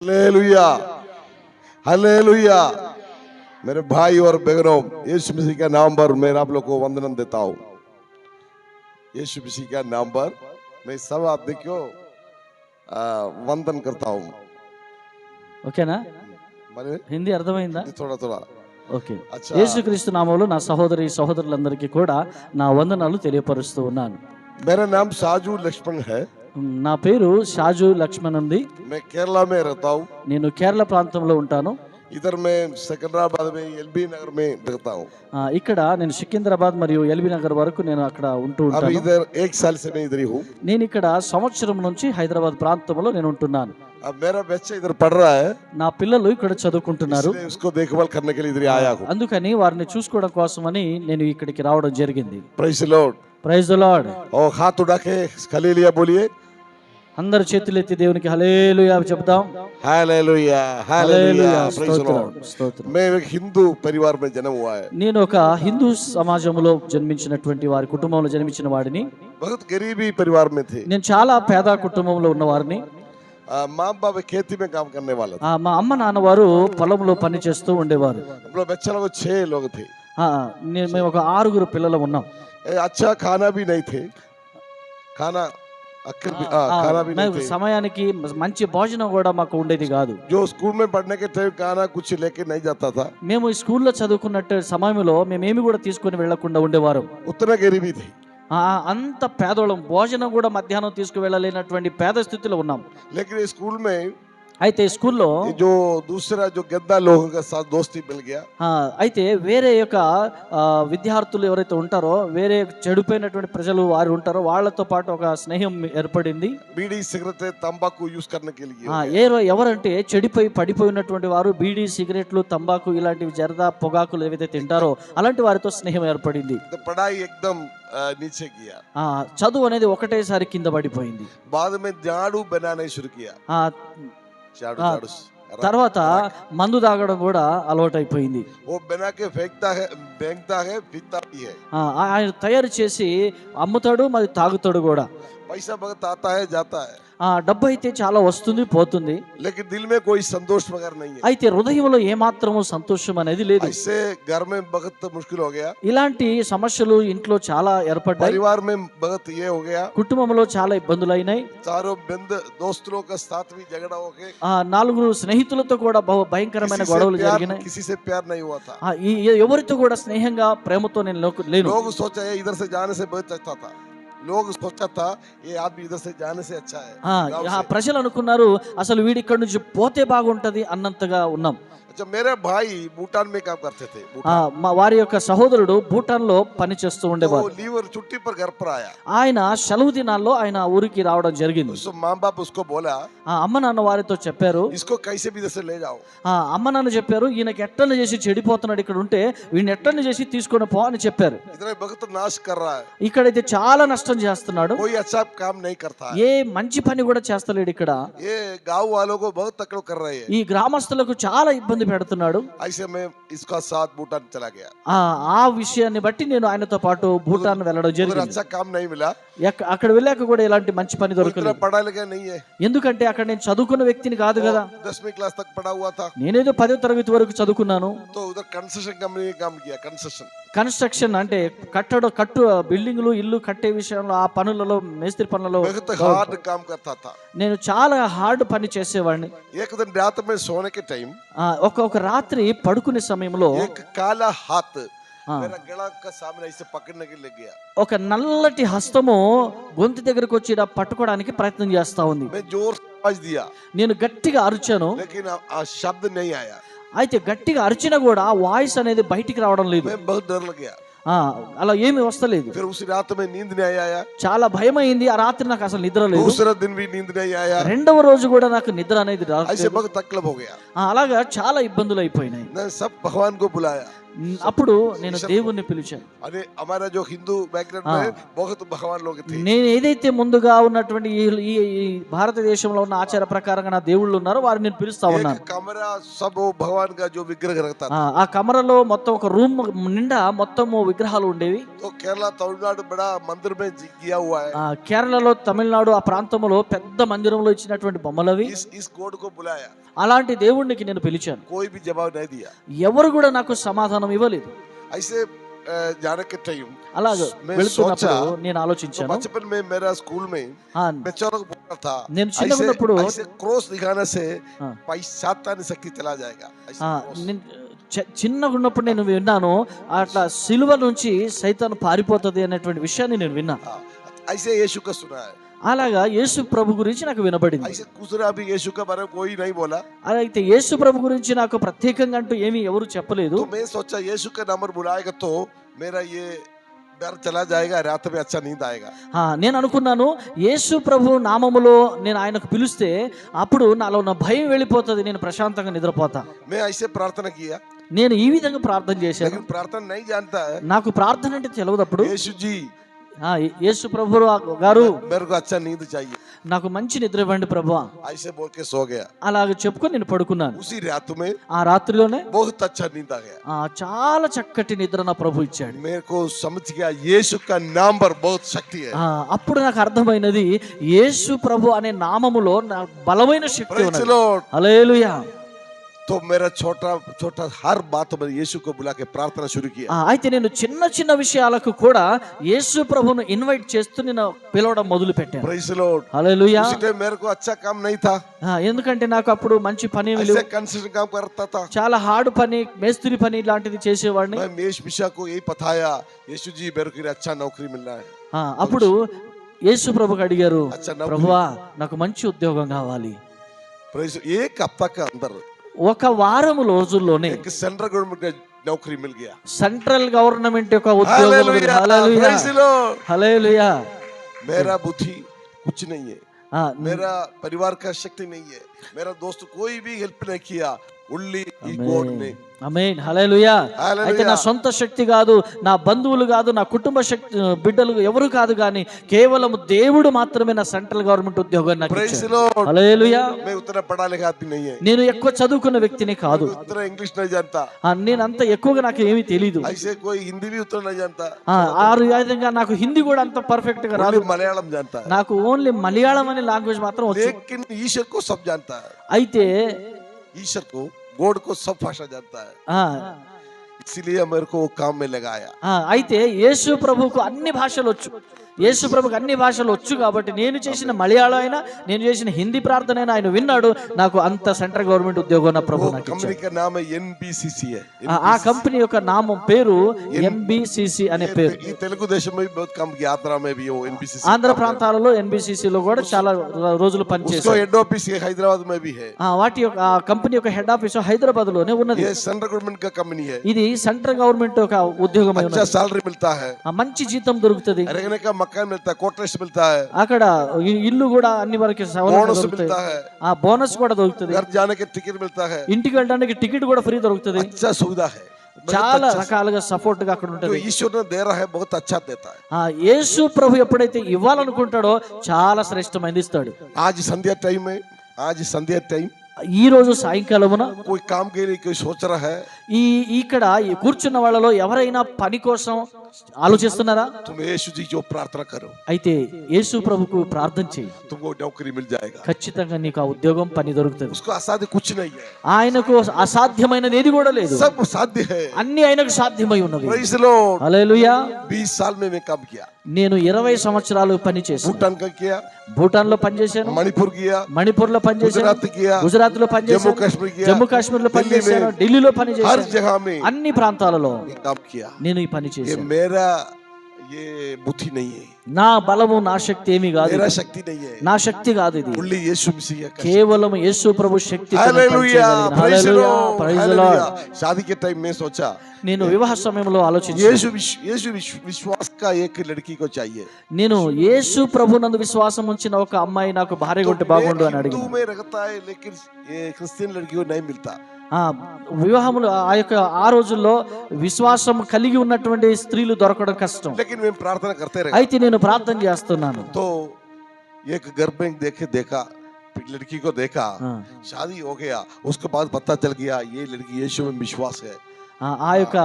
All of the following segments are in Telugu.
Hallelujah hallelujah. मेरे भाई और बहनों, यीशु मसीह के नाम पर मैं आप लोग को वंदन देता हूँ। यीशु मसीह के नाम पर मैं सब आदमी को वंदन करता हूँ। ఓకేనా? మరి హిందీ అర్థమైందా? थोड़ा थोड़ा ఓకే. अच्छा। యేసుక్రీస్తు నామములో నా సహోదరులందరికీ కూడా నా వందనాలు తెలియపరుస్తూ ఉన్నాను. मेरा नाम साजू लक्ष्मण है। నా పేరు షాజు లక్ష్మణ్ ఉంది. मैं केरला में रहता हूँ। నేను కేరళ ప్రాంతంలో ఉంటాను. इधर मैं सिकंदराबाद में एलबी नगर में रहता हूँ। ఇక్కడ నేను సికింద్రాబాద్ మరియు ఎల్బీ నగర్ వరకు నేను అక్కడ ఉంటూ अभी ఉంటాను. इधर 1 साल से मैं इधर ही हूँ। నేను ఇక్కడ సంవత్సరం నుంచి హైదరాబాద్ ప్రాంతంలో నేను ఉంటున్నాను. अब मेरा बच्चा इधर पढ़ रहा है, నా పిల్లలు ఇక్కడ చదువుకుంటున్నారు. इसलिए उसको देखभाल करने के लिए इधर ही आया हूँ। అందుకని వారిని చూసుకోవడం కోసమని నేను ఇక్కడికి రావడం జరిగింది. Praise the Lord. Praise the Lord. और हाथ उठा के हालेलुया बोलिए। అందరు చేతులెత్తి దేవునికి హల్లెలూయా చెప్దాం. Hallelujah hallelujah. Praise the Lord. స్తోత్రం. मैं एक हिंदू परिवार में जन्म हुआ है। నేను ఒక హిందూ సమాజంలో జన్మించినటువంటి వారి కుటుంబంలో జన్మించిన వాడిని. बहुत गरीबी परिवार में थे। నేను చాలా పేద కుటుంబంలో ఉన్నవారిని. माँ बाप खेती में काम करने वाला था। మా అమ్మ నాన్న వారు పొలంలో పని చేస్తూ ఉండేవారు. हम लोग बच्चा लोग 6 लोग थे। మేము ఒక 6 పిల్లలు ఉన్నాం. अच्छा खाना भी नहीं थे, खाना अक्कर भी खाना भी नहीं थे। సమయానికి మంచి భోజనం కూడా మాకు ఉండేది కాదు. जो स्कूल में पढ़ने के टाइम खाना कुछ लेके नहीं जाता था। మేము ఈ స్కూల్లో చదువుకున్నట్టు సమయంలో మేమేమి కూడా తీసుకొని వెళ్లకుండా ఉండేవారు. उतना गरीबी थी। అంత పేదోళం, భోజనం కూడా మధ్యాహ్నం తీసుకువెళ్ళలేనటువంటి పేద స్థితిలో ఉన్నాం. लेकिन स्कूल में అయితే స్కూల్లో जो दूसरा जो गंदा लोगों के साथ दोस्ती मिल गया। అయితే వేరే యొక్క విద్యార్థులు ఎవరైతే ఉంటారో, వేరే చెడిపోయినటువంటి ప్రజలు వారు ఉంటారో వాళ్ళతో పాటు ఒక స్నేహం ఏర్పడింది. बीड़ी सिगरेट तंबाकू यूज करने के लिए ఎవరంటే చెడిపోయి పడిపోయినటువంటి వారు బీడీ సిగరెట్లు తంబాకు ఇలాంటివి జరదా పొగాకులు ఏవైతే తింటారో అలాంటి వారితో స్నేహం ఏర్పడింది. तो पढ़ाई एकदम नीचे किया। చదువు అనేది ఒకటేసారి కింద పడిపోయింది. बाद में झाड़ू बनाने शुरू किया। झाड़ू తర్వాత మందు తాగడం కూడా అలవాటైపోయింది. वो बना के फेंकता है पीता भी है। ఆయన తయారు చేసి అమ్ముతాడు, మరి తాగుతాడు కూడా. पैसा बहुत आता है जाता है, డబ్బు అయితే చాలా వస్తుంది పోతుంది. लेकिन दिल में कोई संतोष वगैरह नहीं है। అయితే హృదయంలో ఏమాత్రము సంతోషం అనేది లేదు. ऐसे घर में बहुत मुश्किल हो गया। ఇలాంటి సమస్యలు ఇంట్లో చాలా ఏర్పడ్డాయి. परिवार में बहुत ये हो गया। కుటుంబంలో చాలా ఇబ్బందులు అయినాయి. चारों बंद दोस्तों के साथ भी झगड़ा हो गया। 4 స్నేహితులతో కూడా భయంకరమైన గొడవలు జరిగినాయి. किसी से प्यार नहीं हुआ था। ఎవరితో కూడా స్నేహంగా ప్రేమతో నేను లేను. लोग सोचा है इधर से जाने से बहुत अच्छा था। लोग सोचा था ये आदमी इधर से जाने से अच्छा है। ప్రజలు అనుకున్నారు అసలు వీడి ఇక్కడ నుంచి పోతే బాగుంటది అన్నంతగా ఉన్నాం. अच्छा, मेरे भाई भूटान में काम करते थे। వారి యొక్క సహోదరుడు భూటాన్ లో పని చేస్తూ ఉండేవారు. लीवर छुट्टी पर घर पर आया। ఆయన సెలవు దినాల్లో ఆయన ఊరికి రావడం జరిగింది. माँ बाप उसको बोला, అమ్మ నాన్న వారితో చెప్పారు, इसको कैसे भी इधर से ले जाओ। అమ్మ నాన్న చెప్పారు, ఈయనకి ఎట్లనే చేసి చెడిపోతున్నాడు, ఇక్కడ ఉంటే వీడిని ఎట్లనే చేసి తీసుకొని పో అని చెప్పారు. इधर बहुत नाश कर रहा है, ఇక్కడైతే చాలా నష్టం చేస్తున్నాడు, कोई अच्छा काम नहीं करता है, ఏ మంచి పని కూడా చేస్తలేడు. ఇక్కడ ये गांव वालों को बहुत तकलीफ कर रहे हैं, ఈ గ్రామస్తులకు చాలా ఇబ్బంది పెడుతున్నాడు. ऐसे में इसका साथ भूटान चला गया। ఆ విషయాన్ని బట్టి నేను ఆయనతో పాటు భూటాన్ వెళ్ళడం జరిగింది. अच्छा काम नहीं मिला। అక్కడ వెళ్ళాక కూడా ఎలాంటి మంచి పని దొరకలేదు. पढ़ा लिखा नहीं है, ఎందుకంటే అక్కడ నేను చదువుకున్న వ్యక్తిని కాదు కదా. 10वीं क्लास तक पढ़ा हुआ था। నేనేదో 10వ తరగతి వరకు చదువుకున్నాను. तो उधर कंस्ट्रक्शन कंपनी में काम किया। కన్స్ట్రక్షన్ అంటే కట్టు బిల్డింగ్లు ఇల్లు కట్టే విషయంలో ఆ పనులలో మేస్త్రి పనులలో बहुत हार्ड काम करता था। నేను చాలా హార్డ్ పని చేసేవాడిని. एक दिन रात में सोने के टाइम ఒక రాత్రి పడుకునే సమయంలో एक काला हाथ मेरा गला का सामने ऐसे पकड़ने के लिए गया। ఒక నల్లటి హస్తము గొంతు దగ్గరకు వచ్చి పట్టుకోవడానికి ప్రయత్నం చేస్తా ఉంది. मैं जोर से आवाज दिया, నేను గట్టిగా అరిచాను, लेकिन शब्द नहीं आया। అయితే గట్టిగా అరిచినా కూడా ఆ వాయిస్ అనేది బయటికి రావడం లేదు. मैं बहुत डर लग गया। అలా ఏమీ వస్తలేదు. फिर उसी रात में नींद नहीं आया। చాలా భయం అయింది. ఆ రాత్రి నాకు అసలు నిద్ర లేదు. दूसरा दिन भी नींद नहीं आया। రెండవ రోజు కూడా నాకు నిద్ర అనేది ऐसे बहुत तकलीफ हो गया। అలాగా చాలా ఇబ్బందులు అయిపోయినాయి. मैं सब भगवान को बुलाया। అప్పుడు నేను దేవుణ్ణి పిలిచాను. अरे हमारा जो हिंदू बैकग्राउंड में बहुत भगवान लोग थे. నేను ఏదైతే ముందుగా ఉన్నటువంటి ఈ భారతదేశంలో ఉన్న ఆచార ప్రకారంగా నా దేవుళ్ళు ఉన్నారో వారిని నేను పిలుస్తా ఉన్నాను. एक कमरा सब वो भगवान का जो विग्रह रखता था. ఆ కమరలో మొత్తం ఒక రూమ్ నిండా మొత్తం విగ్రహాలు ఉండేవి. तो केरला तमिलनाडु बड़ा मंदिर में किया हुआ है. కేరళలో తమిళనాడు ఆ ప్రాంతంలో పెద్ద మందిరంలో ఇచ్చినటువంటి బొమ్మలవి. इस गॉड को बुलाया. అలాంటి దేవుడికి నేను పిలిచాను. कोई भी जवाब नहीं दिया. ఎవరు కూడా నాకు సమాధానం ఇవ్వలేదు. ऐसे जाने के टाइम అలాగే వెళ్తున్నప్పుడు నేను ఆలోచించాను. बचपन में मेरा स्कूल में बच्चों को बोलता था నేను చిన్నగా ఉన్నప్పుడు ऐसे क्रॉस दिखाने से शैतानी शक्ति चला जाएगा. చిన్నగా ఉన్నప్పుడు నేను విన్నాను అట్లా సిలువ నుంచి సైతాను పారిపోతుంది అనేటువంటి విషయాన్ని నేను విన్నాను. ऐसे यीशु का सुना है. అలాగా యేసు ప్రభు గురించి నాకు వినబడింది. ऐसे दूसरा भी यीशु के बारे में कोई नहीं बोला. అయితే యేసు ప్రభు గురించి నాకు ప్రత్యేకంగా అంటూ ఏమీ ఎవరు చెప్పలేదు. तो मैं सोचा यीशु का नंबर बुलाएगा तो मेरा ये डर चला जाएगा, रात में अच्छा नींद आएगा. నేను అనుకున్నాను యేసు ప్రభు నామములో నేను ఆయనకు పిలిస్తే అప్పుడు నాలో ఉన్న భయం వెళ్ళిపోతుంది, నేను ప్రశాంతంగా నిద్రపోతా. मैं ऐसे प्रार्थना किया. నేను ఈ విధంగా ప్రార్థన చేశాను. लेकिन प्रार्थना नहीं जानता है. నాకు ప్రార్థన అంటే తెలియదప్పుడు यीशु जी యేసు ప్రభు గారు मेरे को अच्छा नींद चाहिए, నాకు మంచి నిద్ర ఇవ్వండి ప్రభువా ऐसे बोल के सो गया. అలాగ చెప్పుకొని నేను పడుకున్నాను. उसी रात में ఆ రాత్రిలోనే बहुत अच्छा नींद आ गया. చాలా చక్కటి నిద్ర నా ప్రభు ఇచ్చాడు. मेरे को समझ गया यीशु का नाम पर बहुत शक्ति है. అప్పుడు నాకు అర్థమైనది యేసు ప్రభు అనే నామములో బలమైన శక్తి Praise ఉన్నది. the Lord. హల్లెలూయా. तो मेरा छोटा छोटा हर बात में यीशु को बुला के प्रार्थना शुरू किया. అయితే నేను చిన్న చిన్న విషయాలకు కూడా యేసు ప్రభువును ఇన్వైట్ చేస్తూ నేను పిలవడం మొదలు పెట్టాను. Praise the Lord. హల్లెలూయా. उस टाइम मेरे को अच्छा काम नहीं था. ఎందుకంటే నాకు అప్పుడు మంచి పని ऐसे कंस्ट्रक्शन काम करता था. చాలా హార్డ్ పని, మేస్త్రి పని లాంటిది చేసేవాడిని. मैं मेष मिशा को यही बताया यीशु जी मेरे को अच्छा नौकरी मिलना है. అప్పుడు యేసు ప్రభుకి అడిగారు, अच्छा नौकरी. ప్రభువా నాకు మంచి ఉద్యోగం కావాలి. Praise एक हफ्ता के अंदर ఒక వారం రోజుల్లోనే एक सेंट्रल गवर्नमेंट का नौकरी मिल गया. సెంట్రల్ గవర్నమెంట్ యొక్క ఉద్యోగం. Hallelujah. Hallelujah. Praise the Lord. హల్లెలూయా. मेरा बुद्धि कुछ नहीं है, मेरा परिवार का शक्ति नहीं है, मेरा दोस्त कोई भी हेल्प नहीं किया, ओनली गॉड ने. ఆమేన్. హల్లెలూయా. హల్లెలూయా. అయితే నా సొంత శక్తి కాదు, నా బంధువులు కాదు, నా కుటుంబ శక్తి బిడ్డలు ఎవరు కాదు, కానీ కేవలం దేవుడు మాత్రమే నా సెంట్రల్ గవర్నమెంట్ ఉద్యోగాన్ని నాకు Praise the ఇచ్చాడు. Lord. హల్లెలూయా. मैं उतना पढ़ा लिखा आदमी नहीं है, నేను ఎక్కువ చదువుకున్న వ్యక్తిని కాదు. उतना इंग्लिश नहीं जानता. నేను అంత ఎక్కువగా నాకు ఏమీ తెలియదు. ऐसे कोई हिंदी भी उतना नहीं जानता. ఆ విధంగా నాకు హిందీ కూడా అంత పర్ఫెక్ట్ గా రాదు. ओनली मलयालम जानता है. నాకు ఓన్లీ మలయాళం అనే లాంగ్వేజ్ మాత్రం వచ్చు. लेकिन ईश्वर को सब जानता है. అయితే ईश्वर को गॉड को सब भाषा जानता है, इसीलिए मेरे को वो काम में लगाया. అయితే యేసు ప్రభువుకు అన్ని భాషలు వచ్చు. యేసు ప్రభుకి అన్ని భాషలు వచ్చు కాబట్టి నేను చేసిన మలయాళం అయినా, నేను చేసిన హిందీ ప్రార్థన అయినా ఆయన విన్నాడు. నాకు అంత సెంట్రల్ గవర్నమెంట్ ఉద్యోగం నా ప్రభు నాకు कंपनी ఇచ్చాడు. का नाम है NBCC है. ఆ కంపెనీ యొక్క నామం పేరు NBCC అనే పేరు. ये तेलुगु देशम में भी बहुत काम किया, आंध्रा में भी वो NBCC. ఆంధ్ర ప్రాంతాలలో NBCC లో కూడా చాలా రోజులు उसको పనిచేశారు. हेड ऑफिस हैदराबाद में भी है. వాటి యొక్క ఆ కంపెనీ యొక్క హెడ్ ఆఫీస్ హైదరాబాద్ లోనే ఉన్నది. ये सेंट्रल गवर्नमेंट का कंपनी है. ఇది సెంట్రల్ గవర్నమెంట్ యొక్క ఉద్యోగం అయి अच्छा ఉన్నది. सैलरी मिलता है, మంచి జీతం దొరుకుతుంది. रहने का मकान मिलता है, क्वार्टर्स मिलता है, అక్కడ ఇల్లు కూడా అన్ని వరకు సౌలభ్యంగా बोनस దొరుకుతాయి. मिलता है, బోనస్ కూడా దొరుకుతుంది. घर जाने के टिकट मिलता है, ఇంటికి వెళ్ళడానికి టికెట్ కూడా ఫ్రీ దొరుకుతుంది. अच्छा सुविधा है. చాలా రకాలుగా సపోర్ట్ గా అక్కడ जो ఉంటుంది. ईश्वर ने दे रहा है बहुत अच्छा देता है. యేసు ప్రభు ఎప్పుడైతే ఇవ్వాలనుకుంటాడో చాలా శ్రేష్టమైనది ఇస్తాడు. आज संध्या टाइम में, आज संध्या टाइम ఈ రోజు సాయంకాలమున कोई काम के लिए कोई सोच रहा है, ఇక్కడ కూర్చున్న వాళ్ళలో ఎవరైనా పని కోసం ఆలోచిస్తున్నారా? तुम यीशु जी जो प्रार्थना करो, అయితే యేసు ప్రభుకు ప్రార్థన చేయి, तुमको नौकरी मिल जाएगा. ఖచ్చితంగా నీకు ఆ ఉద్యోగం పని దొరుకుతుంది. उसको असाध्य कुछ नहीं है, ఆయనకు అసాధ్యమైనది ఏది కూడా లేదు. सब साध्य है. అన్ని ఆయనకు సాధ్యమై ఉన్నవి. Praise the Lord. హల్లెలూయా. 20 साल में मैं काम किया. నేను 20 సంవత్సరాలు పని చేశాను. भूटान का किया, భూటాన్ లో పనిచేశాను, मणिपुर किया, మణిపూర్ లో పనిచేశాను, गुजरात किया, గుజరాత్ లో जम्मू పనిచేశాను, कश्मीर किया, జమ్మూ కాశ్మీర్ లో दिल्ली పనిచేశాను, में, ఢిల్లీలో हर పనిచేశాను. जगह में అన్ని ప్రాంతాలలో ये काम किया. నేను ఈ పని ये చేశాను. मेरा ये बुद्धि नहीं है, నా బలము నా శక్తి ఏమీ కాదు, मेरा शक्ति नहीं है, నా శక్తి కాదు ఇది. ओनली यीशु मसीह का. కేవలం యేసు ప్రభు శక్తి. Hallelujah. Praise the Lord. Praise the hallelujah. Lord. शादी के टाइम में सोचा నేను వివాహ సమయంలో ఆలోచించాను, यीशु विश्वास का एक लड़की को चाहिए. నేను యేసు ప్రభు నందు విశ్వాసం ఉంచిన ఒక అమ్మాయి నాకు భార్యగా ఉంటే బాగుండు అని हिंदू అడిగాను. में रहता है लेकिन ये क्रिश्चियन लड़की को नहीं मिलता. ఆ వివాహములు ఆ యొక్క ఆ రోజుల్లో విశ్వాసం కలిగి ఉన్నటువంటి స్త్రీలు దొరకడం కష్టం. लेकिन मैं प्रार्थना करते रहे అయితే నేను ప్రార్థన చేస్తున్నాను. तो एक घर में देखा लड़की को देखा, ఆ. शादी हो गया, उसके बाद पता चल गया ये लड़की यीशु में विश्वास है। ఆ యొక్క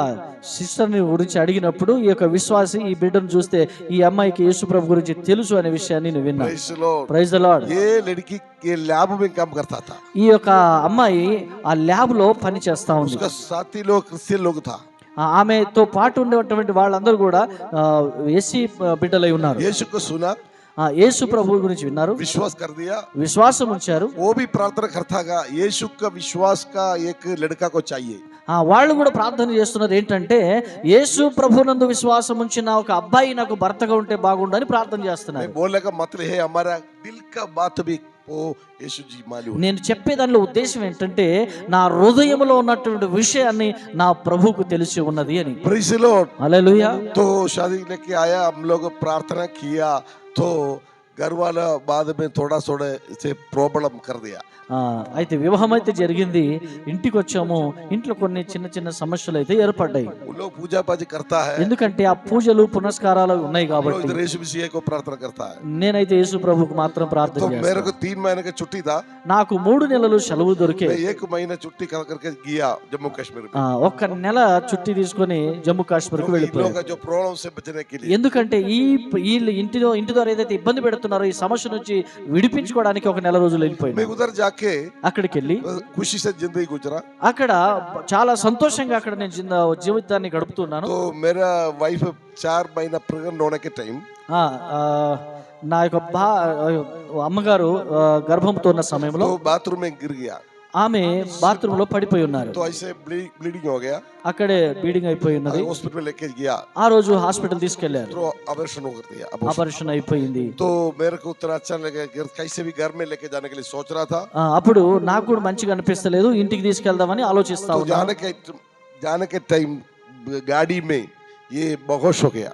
సిస్టర్ని గురించి అడిగినప్పుడు ఈ యొక్క విశ్వాసి ఈ బిడ్డను చూస్తే ఈ అమ్మాయికి యేసు ప్రభు గురించి తెలుసు అనే విషయాన్ని నేను విన్నాను. Praise the Lord. Praise the Lord. ये लड़की ये लैब में काम करता था, ఈ యొక్క అమ్మాయి ఆ ల్యాబ్ లో పని చేస్తా ఉంది. उसका साथी लोग क्रिश्चियन लोग था। ఆమెతో పాటు ఉండేటువంటి వాళ్ళందరూ కూడా ఎస్సీ బిడ్డలై ఉన్నారు. यीशु को सुना, యేసు ప్రభు గురించి విన్నారు, विश्वास कर दिया, విశ్వాసం ఉంచారు. वो भी प्रार्थना करता था यीशु का विश्वास का एक लड़का को चाहिए। వాళ్ళు కూడా ప్రార్థన చేస్తున్నారు ఏంటంటే యేసు ప్రభునందు విశ్వాసం ఉంచిన ఒక అబ్బాయి నాకు భర్తగా ఉంటే బాగుండని ప్రార్థన చేస్తున్నారు. बोलने का मतलब है हमारा दिल का बात भी वो यीशु जी मालूम। నేను చెప్పే దానిలో ఉద్దేశం ఏంటంటే నా హృదయంలో ఉన్నటువంటి విషయాన్ని నా ప్రభువుకు తెలిసి ఉన్నది అని. Praise the Lord. హల్లెలూయా. तो शादी लेके आया, हम लोग प्रार्थना किया तो घर वाला बाद में थोड़ा से प्रॉब्लम कर दिया। అయితే వివాహం అయితే జరిగింది, ఇంటికి వచ్చాము, ఇంట్లో కొన్ని చిన్న చిన్న సమస్యలు అయితే ఏర్పడ్డాయి. वो लोग पूजा पाजी करता है, ఎందుకంటే ఆ పూజలు పునస్కారాలు ఉన్నాయి కాబట్టి. इधर यीशु मसीह को प्रार्थना करता है। నేనైతే యేసు ప్రభువుకు మాత్రం ప్రార్థన तो मेरे చేస్తాను. को 3 महीने की छुट्टी था, నాకు 3 నెలలు సెలవు దొరికే. मैं 1 महीना छुट्टी करके गया जम्मू कश्मीर में। ఒక్క నెల చుట్టి తీసుకొని జమ్మూ కాశ్మీర్కు इन వెళ్ళిపోయాను. लोगों का जो प्रॉब्लम से बचने के लिए, ఎందుకంటే వీళ్ళు ఇంటి ద్వారా ఏదైతే ఇబ్బంది పెడుతున్నారో ఈ సమస్య నుంచి విడిపించుకోవడానికి ఒక నెల రోజులు వెళ్ళిపోయాను. मैं उधर जाके అక్కడికి వెళ్ళి खुशी से जिंदगी गुजरा। అక్కడ చాలా సంతోషంగా అక్కడ నేను జీవితాన్ని గడుపుతున్నాను. तो मेरा वाइफ 4 महीना प्रेग्नेंट होने के टाइम, నా యొక్క అమ్మగారు గర్భంతో ఉన్న సమయంలో तो बाथरूम में गिर गया, ఆమె బాత్రూమ్ లో పడిపోయి ఉన్నారు. तो ऐसे ब्लीडिंग हो गया, అక్కడే బ్లీడింగ్ అయిపోయి ఉన్నది. हॉस्पिटल में लेके गया, ఆ రోజు హాస్పిటల్ తీసుకెళ్లారు. तो ऑपरेशन हो गया। ఆపరేషన్ అయిపోయింది. तो मेरे को उतना अच्छा लगा कि कैसे भी घर में लेके जाने के लिए सोच रहा था। అప్పుడు నాకు కూడా మంచిగా అనిపిస్తలేదు, ఇంటికి తీసుకెళ్దామని ఆలోచిస్తా तो ఉన్నాను. जाने के टाइम गाड़ी में ये बेहोश हो गया,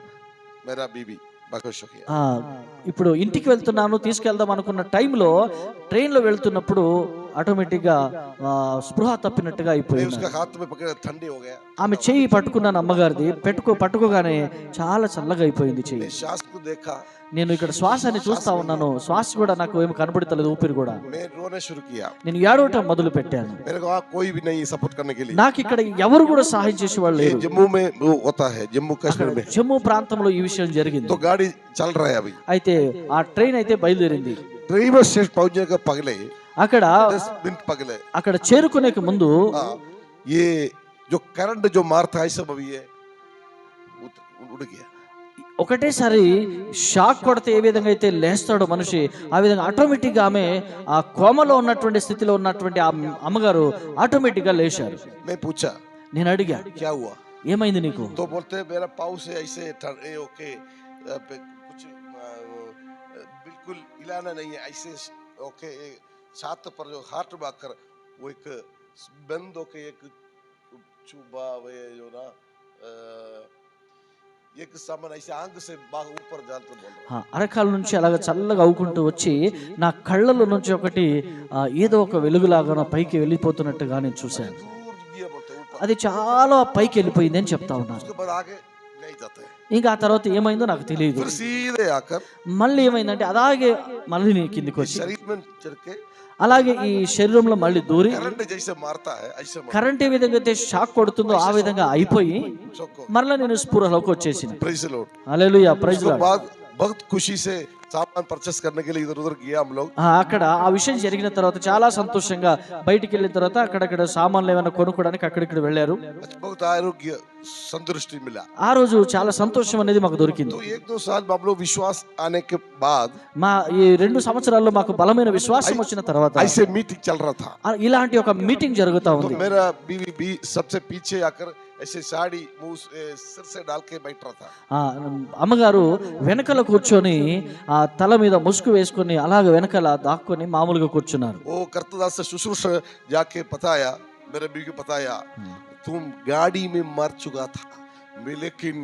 मेरा बीबी बेहोश हो गया। ఇప్పుడు ఇంటికి వెళ్తున్నాను, తీసుకెళ్దాం అనుకున్న టైంలో ట్రైన్ లో వెళ్తున్నప్పుడు ఆటోమేటిక్ గా స్పృహ తప్పినట్టుగా मैं అయిపోయింది. उसका हाथ में पकड़ा, ठंडी हो गया। ఆమె చెయ్యి పట్టుకున్నాను అమ్మగారిది, పట్టుకోగానే చాలా చల్లగా అయిపోయింది చెయ్యి. मैं सांस को देखा, నేను ఇక్కడ శ్వాసని చూస్తా ఉన్నాను, శ్వాస కూడా నాకు ఏమి కనపడతలేదు, ఊపిరి కూడా. मैं रोना शुरू किया। నేను ఏడవటం మొదలు పెట్టాను. मेरे को वहाँ कोई भी नहीं सपोर्ट करने के लिए। నాకు ఇక్కడ ఎవరు కూడా సహాయం చేసేవాళ్ళు ये లేరు. जम्मू में वो होता है, जम्मू कश्मीर में। జమ్మూ ప్రాంతంలో ఈ విషయం జరిగింది. तो गाड़ी चल रहा है अभी, అయితే ఆ ట్రైన్ అయితే బయలుదేరింది. ड्राइवर स्टेशन पहुंचने का पगले అక్కడ 10 मिनट पगले, అక్కడ చేరుకునే ముందు ये जो करंट जो मारता है सब अभी ये उड़ गया। ఒకటేసారి షాక్ కొడితే ఏ విధంగా అయితే లేస్తాడో మనిషి, ఆ విధంగా ఆటోమేటిక్ గా ఆమె ఆ కోమలో ఉన్నటువంటి స్థితిలో ఉన్నటువంటి ఆ అమ్మగారు ఆటోమేటిక్ గా లేచారు. मैं पूछा నేను అడిగా, क्या हुआ, ఏమైంది నీకు? तो बोलते मेरा पाँव से ऐसे ओके कुछ बिल्कुल हिलाना नहीं है, ऐसे ओके छात पर जो हार्ट मारकर वो एक बंद होके एक चुबा जो ना एक सामान ऐसे आंग से ऊपर जाते बोल रहा। అరకాల నుంచి అలాగ చల్లగా అవుకుంటూ వచ్చి నా కళ్ళలో నుంచి ఒకటి ఏదో ఒక వెలుగులాగా పైకి వెళ్ళిపోతున్నట్టుగా నేను చూశాను. అది చాలా పైకి వెళ్ళిపోయింది అని చెప్తా ఉన్నాను. ఇంకా ఆ తర్వాత ఏమైందో నాకు తెలియదు. మళ్ళీ ఏమైందంటే అలాగే మళ్ళీ కిందికి వచ్చి అలాగే ఈ శరీరంలో మళ్ళీ దూరి కరెంట్ ఏ విధంగా అయితే షాక్ కొడుతుందో ఆ విధంగా అయిపోయి మరలా నేను స్పృహలోకి వచ్చేసింది. హల్లెలూయా, ప్రైజ్ లార్డ్. बहुत खुशी से सामान परचेस करने के लिए इधर उधर गया हम लोग। అక్కడ ఆ విషయం జరిగిన తర్వాత చాలా సంతోషంగా బయటికి వెళ్ళిన తర్వాత అక్కడక్కడ సామాన్లు ఏమైనా కొనుక్కోవడానికి అక్కడిక్కడ వెళ్ళారు. बहुत आरोग्य संतुष्टि मिला। ఆ రోజు చాలా సంతోషం అనేది మాకు దొరికింది. तो 1-2 साल हम लोग विश्वास आने के बाद మా ఈ 2 సంవత్సరాల్లో మాకు బలమైన విశ్వాసం వచ్చిన తర్వాత ऐसे मीटिंग चल रहा था। ఇలాంటి ఒక మీటింగ్ జరుగుతా तो ఉంది. मेरा बीवी भी सबसे पीछे आकर ऐसे साड़ी मुंह सिर से डाल के बैठ रहा था। అమ్మగారు వెనకల కూర్చొని ఆ తల మీద ముసుగు వేసుకొని అలాగ వెనకల దాక్కుని మామూలుగా కూర్చున్నారు. वो कर्तदास से शुश्रूष जाके बताया, मेरे बीवी को बताया तुम गाड़ी में मर चुका था, लेकिन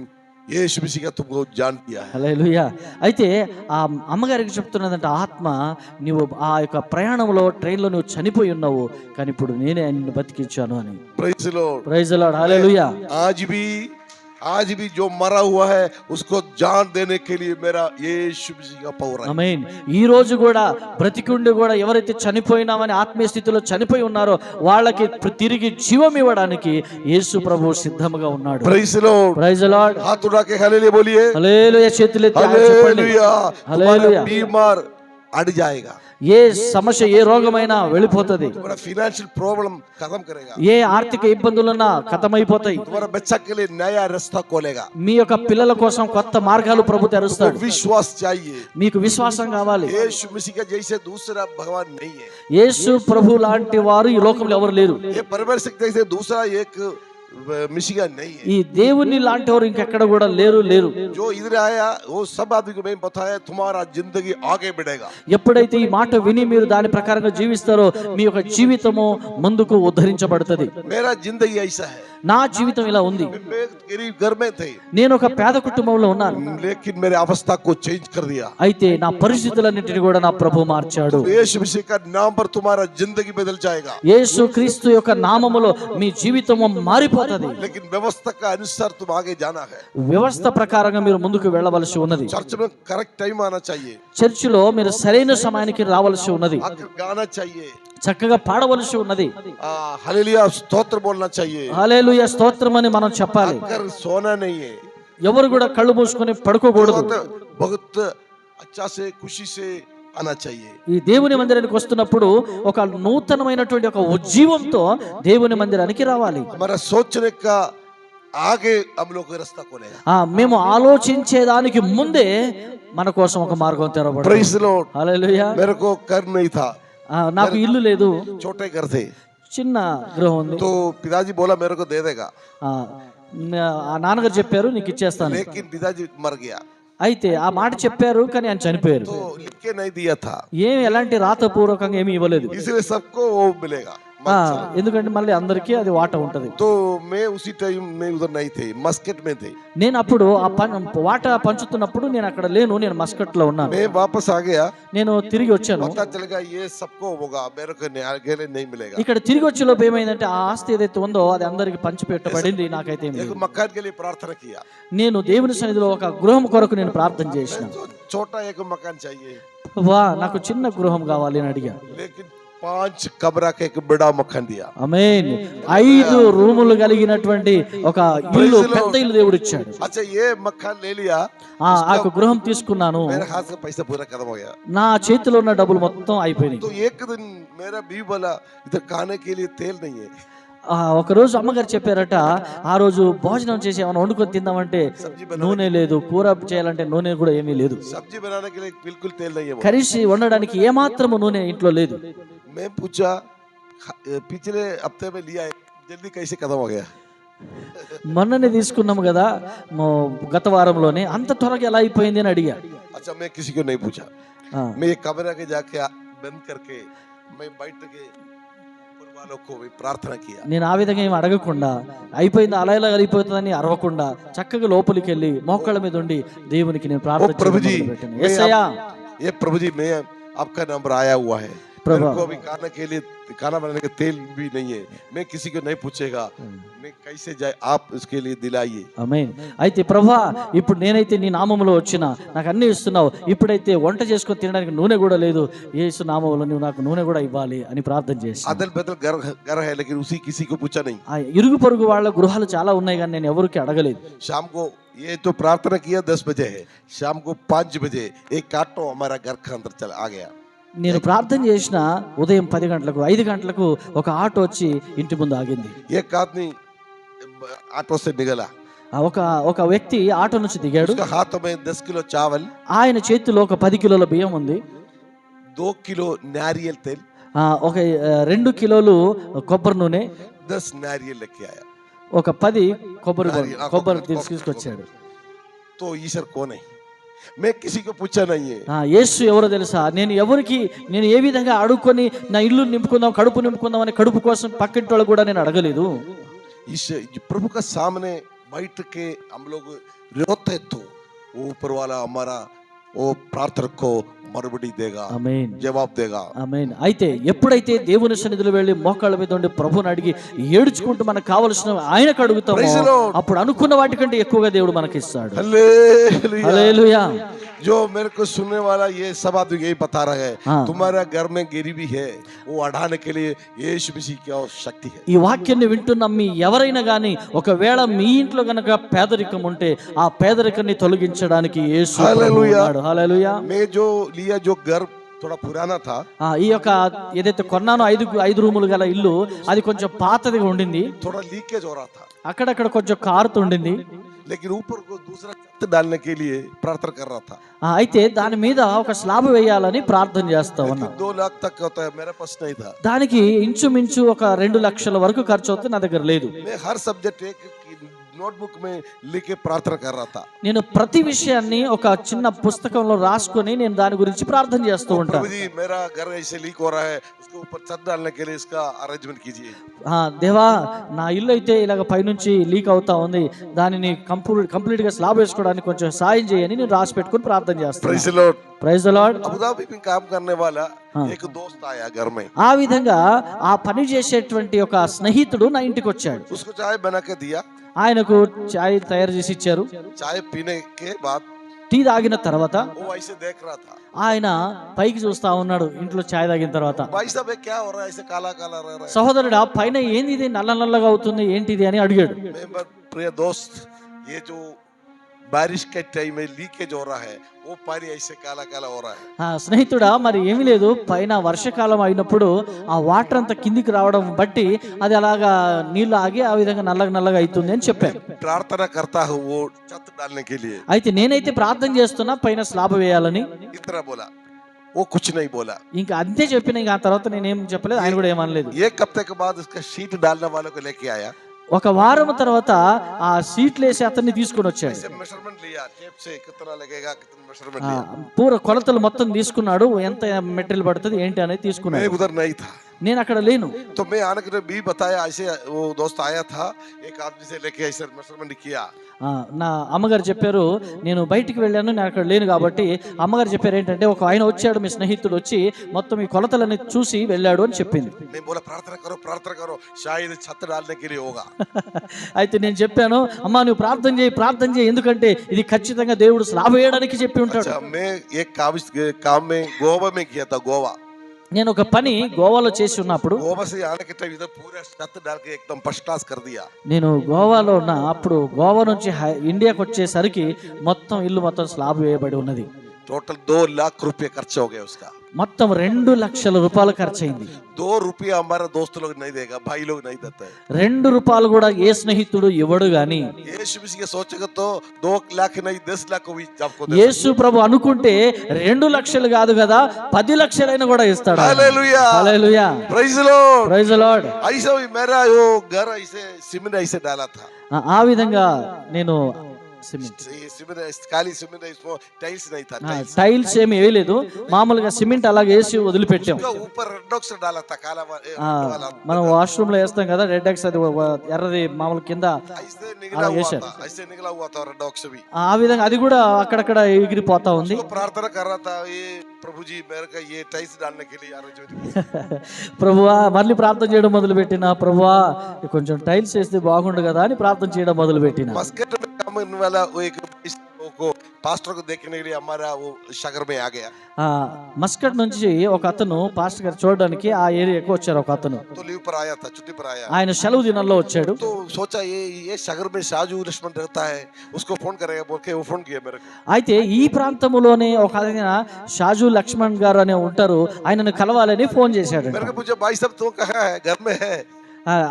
यीशु मसीह का तुमको जान दिया है। హల్లెలూయా. అయితే ఆ అమ్మగారికి చెప్తున్నదంటే ఆత్మ, నువ్వు ఆ యొక్క ప్రయాణంలో ట్రైన్లో నువ్వు చనిపోయి ఉన్నావు, కానీ ఇప్పుడు నేనే నిన్ను బతికించాను అని. Praise the Lord. Praise the Lord. Hallelujah. आज भी जो मरा हुआ है उसको जान देने के लिए मेरा यीशु मसीह का पवर है। ఆమేన్. ఈ రోజు కూడా బ్రతికుండి కూడా ఎవరైతే చనిపోయినామని ఆత్మీయ స్థితిలో చనిపోయి ఉన్నారో వాళ్ళకి తిరిగి జీవం ఇవ్వడానికి యేసు ప్రభువు సిద్ధంగా ఉన్నాడు. Praise the Lord. Praise the Lord. हाथ उठा के हालेलुया बोलिए। హల్లెలూయా. చేతులెత్తి చెప్పండి. हालेलुया। हालेलुया। बीमार अड़ जाएगा, ఏ సమస్య, ఏ రోగమైనా వెళ్ళిపోతుంది. तुम्हारा फाइनेंशियल प्रॉब्लम खत्म करेगा, ఏ ఆర్థిక ఇబ్బందులున్నా ఖతమైపోతాయి. तुम्हारा बच्चा के लिए नया रास्ता खोलेगा। మీ యొక్క పిల్లల కోసం కొత్త మార్గాలు ప్రభు తెరుస్తాడు. विश्वास चाहिए। మీకు విశ్వాసం కావాలి. यीशु मसीह का जैसे दूसरा भगवान नहीं है। యేసు ప్రభు లాంటి వారు ఈ లోకంలో ఎవరు లేరు. ये परमेश्वर के जैसे दूसरा एक मसीहा नहीं है। ఈ దేవుని లాంటి వారు ఇంకెక్కడ కూడా లేరు. जो इधर आया वो सब आदमी को मैं बताया, तुम्हारा जिंदगी आगे बढ़ेगा। ఎప్పుడైతే ఈ మాట విని మీరు దాని ప్రకారంగా జీవిస్తారో మీ యొక్క జీవితము ముందుకు ఉద్ధరించబడుతుంది. मेरा जिंदगी ऐसा है, నా జీవితం ఇలా ఉంది. मैं गरीब घर में थे, నేను ఒక పేద కుటుంబంలో ఉన్నాను. लेकिन मेरे अवस्था को चेंज कर दिया। అయితే నా పరిస్థితులన్నింటినీ కూడా నా ప్రభు మార్చాడు. यीशु मसीह का नाम पर तुम्हारा जिंदगी बदल जाएगा। యేసు క్రీస్తు యొక్క నామములో మీ జీవితము మారిపోతుంది. लेकिन व्यवस्था का अनुसार तुम आगे जाना है। వ్యవస్థ ప్రకారంగా మీరు ముందుకు వెళ్ళవలసి ఉన్నది. चर्च में करेक्ट टाइम आना चाहिए, చర్చిలో మీరు సరైన సమయానికి రావాల్సి ఉన్నది. आकर गाना चाहिए, చక్కగా పాడవలసి ఉన్నది. हालेलुया स्तोत्र बोलना चाहिए, హల్లెలూయా స్తోత్రం అని మనం చెప్పాలి. आकर सोना नहीं है। ఎవరు కూడా కళ్ళు మూసుకొని పడుకోకూడదు. बहुत अच्छा से खुशी से आना चाहिए। ఈ దేవుని మందిరానికి వస్తున్నప్పుడు ఒక నూతనమైనటువంటి ఒక ఉజ్జీవంతో దేవుని మందిరానికి రావాలి. हमारा सोचने का आगे हम लोग का रास्ता खोलेगा। మేము ఆలోచించేదానికి ముందే మన కోసం ఒక మార్గం తెరవబడుతుంది. Praise the Lord. హల్లెలూయా. मेरे को घर नहीं था, నాకు ఇల్లు లేదు, छोटे घर थे, చిన్న గృహం ఉంది. तो पिताजी बोला मेरे को दे देगा, ఆ నాన్నగారు చెప్పారు నీకు ఇచ్చేస్తాను. लेकिन पिताजी मर गया, అయితే ఆ మాట చెప్పారు కానీ ఆయన చనిపోయారు. तो लिख के नहीं दिया था, ఏమి ఎలాంటి రాతపూర్వకంగా ఏమి ఇవ్వలేదు. इसलिए सबको वो मिलेगा। ఎందుకంటే మళ్ళీ అందరికీ అది వాట ఉంటది. तो मैं उसी टाइम में उधर नहीं थे, मस्कट में थे। నేను అప్పుడు ఆ వాట పంచుతున్నప్పుడు నేను అక్కడ లేను, నేను మస్కట్ లో ఉన్నాను. मैं वापस आ गया, నేను తిరిగి వచ్చాను. पता चलेगा ये सबको होगा, मेरे को अकेले नहीं मिलेगा। ఇక్కడ తిరిగి వచ్చేలోపు ఏమైందంటే ఆ ఆస్తి ఏదైతే ఉందో అది అందరికి పంచిపెట్టబడింది, నాకైతే ఏమీ एक లేదు. मकान के लिए प्रार्थना किया, నేను దేవుని సన్నిధిలో ఒక గృహం కొరకు నేను ప్రార్థన చేసిన. छोटा एक मकान चाहिए, నాకు చిన్న గృహం కావాలి అని అడిగా. लेकिन 5 कमरा का एक बड़ा मकान दिया। ఆమేన్. 5 రూములు కలిగినటువంటి ఒక ఇల్లు, పెద్ద ఇల్లు దేవుడు ఇచ్చాడు. अच्छा ये मकान ले लिया, ఆ గృహం తీసుకున్నాను. मेरे हाथ से पैसा पूरा खत्म हो गया। నా చేతిలో ఉన్న డబ్బులు మొత్తం అయిపోయినాయి. तो एक दिन मेरा बीवी बोला इधर खाने के लिए तेल नहीं है। ఒక రోజు అమ్మగారు చెప్పారట, ఆ రోజు భోజనం చేసి ఏమైనా వండుకొని తిందామంటే నూనె లేదు, కూర చేయాలంటే నూనె కూడా ఏమీ లేదు, सब्जी बनाने के लिए बिल्कुल तेल नहीं है। కర్రీ వండడానికి ఏ మాత్రము నూనె ఇంట్లో లేదు. मैं पूछा पिछले हफ्ते में लिया है, जल्दी कैसे खत्म हो गया? మొన్ననే తీసుకున్నాము కదా, గత వారంలోనే అంత త్వరగా ఎలా అయిపోయింది అని అడిగా. अच्छा मैं किसी को नहीं पूछा, मैं एक कमरा के जाके बंद करके मैं बैठ के वालों को भी प्रार्थना किया। నేను ఆ విధంగా ఏమి అడగకుండా అయిపోయింది అలా ఇలా అయిపోతుందని అరవకుండా చక్కగా లోపలికి వెళ్ళి మోకాళ్ళ మీద ఉండి దేవునికి నేను ప్రార్థన చేయడం మొదలుపెట్టాను. యేసయ్యా, ये प्रभु जी मैं आपका नंबर आया हुआ है, मेरे को अभी खाने के लिए खाना बनाने का तेल भी नहीं है, मैं किसी को नहीं पूछेगा, मैं कैसे जाए आप इसके लिए दिलाइए। ఆమేన్. అయితే ప్రభువా, ఇప్పుడు నేనైతే నీ నామములో వచ్చినా నాకు అన్ని ఇస్తున్నావు, ఇప్పుడైతే వంట చేసుకొని తినడానికి నూనె కూడా లేదు, యేసు నామములో నువ్వు నాకు నూనె కూడా ఇవ్వాలి అని ప్రార్థన చేసి. अदल बदल घर है लेकिन उसी किसी को पूछा नहीं। ఇరుగు పొరుగు వాళ్ళ గృహాలు చాలా ఉన్నాయి కానీ నేను ఎవరికి అడగలేదు. शाम को ये तो प्रार्थना किया 10 बजे है, शाम को 5 बजे एक ऑटो हमारा घर के अंदर चला आ गया। నేను ప్రార్థన చేసిన ఉదయం 10 గంటలకు 5 గంటలకు ఒక ఆటో వచ్చి ఇంటి ముందు ఆగింది. एक आदमी ऑटो से निकला, ఒక వ్యక్తి ఆటో నుంచి దిగాడు. उसका हाथ में 10 किलो चावल, ఆయన చేతిలో ఒక 10 కిలోల బియ్యం ఉంది, 2 किलो नारियल तेल, ఒక 2 కిలోలు కొబ్బరి నూనె, 10 नारियल लेके आया। ఒక 10 కొబ్బరి తీసుకొచ్చాడు. तो ईश्वर कौन है? मैं किसी को पूछा नहीं है। యేసు ఎవరో తెలుసా? నేను ఏ విధంగా అడుక్కొని నా ఇల్లు నింపుకుందాం, కడుపు నింపుకుందాం అని కడుపు కోసం పక్కింటి వాళ్ళు కూడా నేను అడగలేదు. इस प्रभु का सामने बैठ के हम लोग रोते तो वो ऊपर वाला हमारा वो प्रार्थना को మరుబడి దేగా ఆమేన్ జవాబు దేగా ఆమేన్. అయితే ఎప్పుడైతే దేవుని సన్నిధిలో వెళ్ళి మోకాళ్ళ మీద ఉండి ప్రభువుని అడిగి ఏడ్చుకుంటూ మనకు కావలసిన ఆయనకు అడుగుతామో అప్పుడు అనుకున్న వాటికంటే ఎక్కువగా దేవుడు మనకి ఇస్తాడు. హల్లెలూయా హల్లెలూయా. जो मेरे को सुनने वाला ये सब आदमी यही बता रहा है तुम्हारा घर में गरीबी है वो हटाने के लिए यीशु मसीह की शक्ति है. ఈ వాక్యాన్ని వింటున్న మీ ఎవరైనా గానీ ఒకవేళ మీ ఇంట్లో గనక పేదరికం ఉంటే ఆ పేదరికాన్ని తొలగించడానికి యేసు ప్రభువు ఉన్నాడు. హల్లెలూయా. मैं जो लिया जो घर थोड़ा पुराना था ఈ యొక్క ఏదైతే కొన్నానో ఐదు రూములు గల ఇల్లు అది కొంచెం పాతదిగా ఉండింది. थोड़ा लीकेज हो रहा था అక్కడక్కడ కొంచెం కారుతుండింది. लेकिन ऊपर को दूसरा छत डालने के लिए प्रार्थना कर रहा था. అయితే దాని మీద ఒక స్లాబ్ వేయాలని ప్రార్థన చేస్తా ఉన్నా. 2 लाख तक होता है मेरे पास नहीं था. దానికి ఇంచుమించు ఒక 2 లక్షల వరకు ఖర్చు అవుతుంది, నా దగ్గర లేదు. मैं हर सब्जेक्ट एक नोटबुक में लिख के प्रार्थना कर रहा था. నేను ప్రతి విషయాన్ని ఒక చిన్న పుస్తకంలో రాసుకొని నేను దాని గురించి ప్రార్థన చేస్తూ ఉంటాను. प्रभु जी मेरा घर ऐसे लीक हो रहा है उसके ऊपर छत डालने के लिए इसका अरेंजमेंट कीजिए. దేవా నా ఇల్లు అయితే ఇలాగ పైనుంచి లీక్ అవుతా ఉంది, దానిని కంప్లీట్ గా స్లాబ్ వేసుకోవడానికి కొంచెం సాయం చేయని నేను రాసి పెట్టుకుని ప్రార్థన చేస్తాను. Praise the Lord. Praise the Lord. Abu Dhabi में काम करने वाला एक दोस्त आया घर में. ఆ విధంగా ఆ పని చేసేటువంటి ఒక స్నేహితుడు నా ఇంటికి వచ్చాడు. उसको चाय बना के दिया. ఆయనకు చాయ్ తయారు చేసి ఇచ్చారు. चाय पीने के बाद టీ తాగిన తర్వాత वो ऐसे देख रहा था. ఆయన పైకి చూస్తా ఉన్నాడు ఇంట్లో చాయ్ తాగిన తర్వాత. भाई साहब ये क्या हो रहा है ऐसे काला काला रह रहा है. సహోదరుడు పైన ఏంది ఇది నల్ల నల్లగా అవుతుంది ఏంటిది అని అడిగాడు. प्रिय दोस्त ये जो बारिश के टाइम में लीकेज हो रहा है वो पानी ऐसे काला काला हो रहा है. స్నేహితుడా మరి ఏమీ లేదు, పైన వర్షాకాలం అయినప్పుడు ఆ వాటర్ అంతా కిందికి రావడం బట్టి అది అలాగా నీళ్లు ఆగి ఆ విధంగా నల్లగా అవుతుంది అని చెప్పాను. प्रार्थना करता हूँ वो छत डालने के लिए. అయితే నేనైతే ప్రార్థన చేస్తున్నా పైన స్లాబ్ వేయాలని. इतना बोला वो कुछ नहीं बोला. ఇంకా అంతే చెప్పిన, ఇంకా ఆ తర్వాత నేనేం చెప్పలేదు, ఆయన కూడా ఏమనలేదు. एक हफ्ते के बाद उसका शीट डालने वालों को लेके आया. ఒక వారం తర్వాత ఆ సీట్లు వేసి అతన్ని తీసుకొని వచ్చాడు. मेजरमेंट लिया टेप से कितना लगेगा कितना मेजरमेंट लिया. పూర కొలతలు మొత్తం తీసుకున్నాడు, ఎంత మెటీరియల్ పడుతుంది ఏంటి అనేది తీసుకున్నాడు. मैं उधर नहीं था. నేను అక్కడ లేను. तो मैं आने के भी बताया ऐसे वो दोस्त आया था एक आदमी से लेके ऐसे मेजरमेंट किया. నా అమ్మగారు చెప్పారు, నేను బయటికి వెళ్ళాను, నేను అక్కడ లేను కాబట్టి అమ్మగారు చెప్పారు ఏంటంటే ఒక ఆయన వచ్చాడు, మీ స్నేహితుడు వచ్చి మొత్తం ఈ కొలతలని చూసి వెళ్ళాడు అని చెప్పింది. मैं बोला प्रार्थना करो शायद छत डालने के लिए होगा. అయితే నేను చెప్పాను, అమ్మా నువ్వు ప్రార్థన చేయి ఎందుకంటే ఇది ఖచ్చితంగా దేవుడు స్లాబ్ వేయడానికి చెప్పి ఉంటాడు. मैं एक काम में गोवा में किया था. गोवा నేను ఒక పని గోవాలో చేసి ఉన్నప్పుడు गोवा से आने के टाइम इधर पूरा छत डाल के एकदम फर्स्ट क्लास कर दिया. నేను గోవాలో ఉన్న అప్పుడు గోవా నుంచి ఇండియాకి వచ్చేసరికి మొత్తం ఇల్లు మొత్తం స్లాబ్ వేయబడి ఉన్నది. टोटल 2 लाख रुपए खर्च हो गया उसका. మొత్తం 2 లక్షల రూపాయలు ఖర్చు అయింది. 2 रुपया हमारा दोस्त लोग नहीं देगा, भाई लोग नहीं देता है. 2 రూపాయలు కూడా ఏ స్నేహితుడు ఇవ్వడు గాని यीशु मसीह के सोचेगा तो 2 लाख नहीं 10 लाख भी आपको दे. యేసు ప్రభు అనుకుంటే 2 లక్షలు కాదు కదా 10 లక్షలైనా కూడా ఇస్తాడు. Hallelujah hallelujah. Praise the Lord. Praise the Lord. ऐसा भी मेरा वो घर ऐसे सीमेंट ऐसे डाला था. ఆ విధంగా నేను సిమెంట్ खाली सीमेंट इसमें टाइल्स नहीं था. టైల్స్ ఏమి వేయలేదు, మామూలుగా సిమెంట్ అలాగే వేసి వదిలిపెట్టాం. ऊपर रेड ऑक्स डाला था काला वाला. మనం వాష్రూమ్ లో వేస్తాం కదా రెడ్ ఎక్స్, అది ఎర్రది మామూలు కింద ऐसे निकला हुआ था रेड ऑक्स भी. ఆ విధంగా అది కూడా అక్కడక్కడ ఎగిరిపోతా ఉంది. प्रार्थना कर रहा था ये प्रभु जी मेरे का ये टाइल्स डालने के लिए ప్రభువా మళ్ళీ ప్రార్థన చేయడం మొదలు పెట్టిన, ప్రభువా కొంచెం టైల్స్ వేస్తే బాగుండు కదా అని ప్రార్థన చేయడం మొదలు పెట్టిన. मस्कट में काम करने वाला वो एक को पास्टर को देखने के लिए हमारा वो शहर में आ गया. మస్కట్ నుంచి ఒక అతను పాస్టర్ గారు చూడడానికి ఆ ఏరియాకి వచ్చారు. ఒక అతను तो लीव पर आया था, छुट्टी पर आया. ఆయన సెలవు దినాల్లో వచ్చాడు. तो सोचा ये शहर में शाजू लक्ष्मण रहता है उसको फोन करेगा बोल के वो फोन किया मेरे को. అయితే ఈ ప్రాంతంలోనే ఒక ఆయన షాజు లక్ష్మణ్ గారు అనే ఉంటారు, ఆయనను కలవాలని ఫోన్ చేశాడు. मेरे को पूछा भाई साहब तुम कहाँ है? घर में है.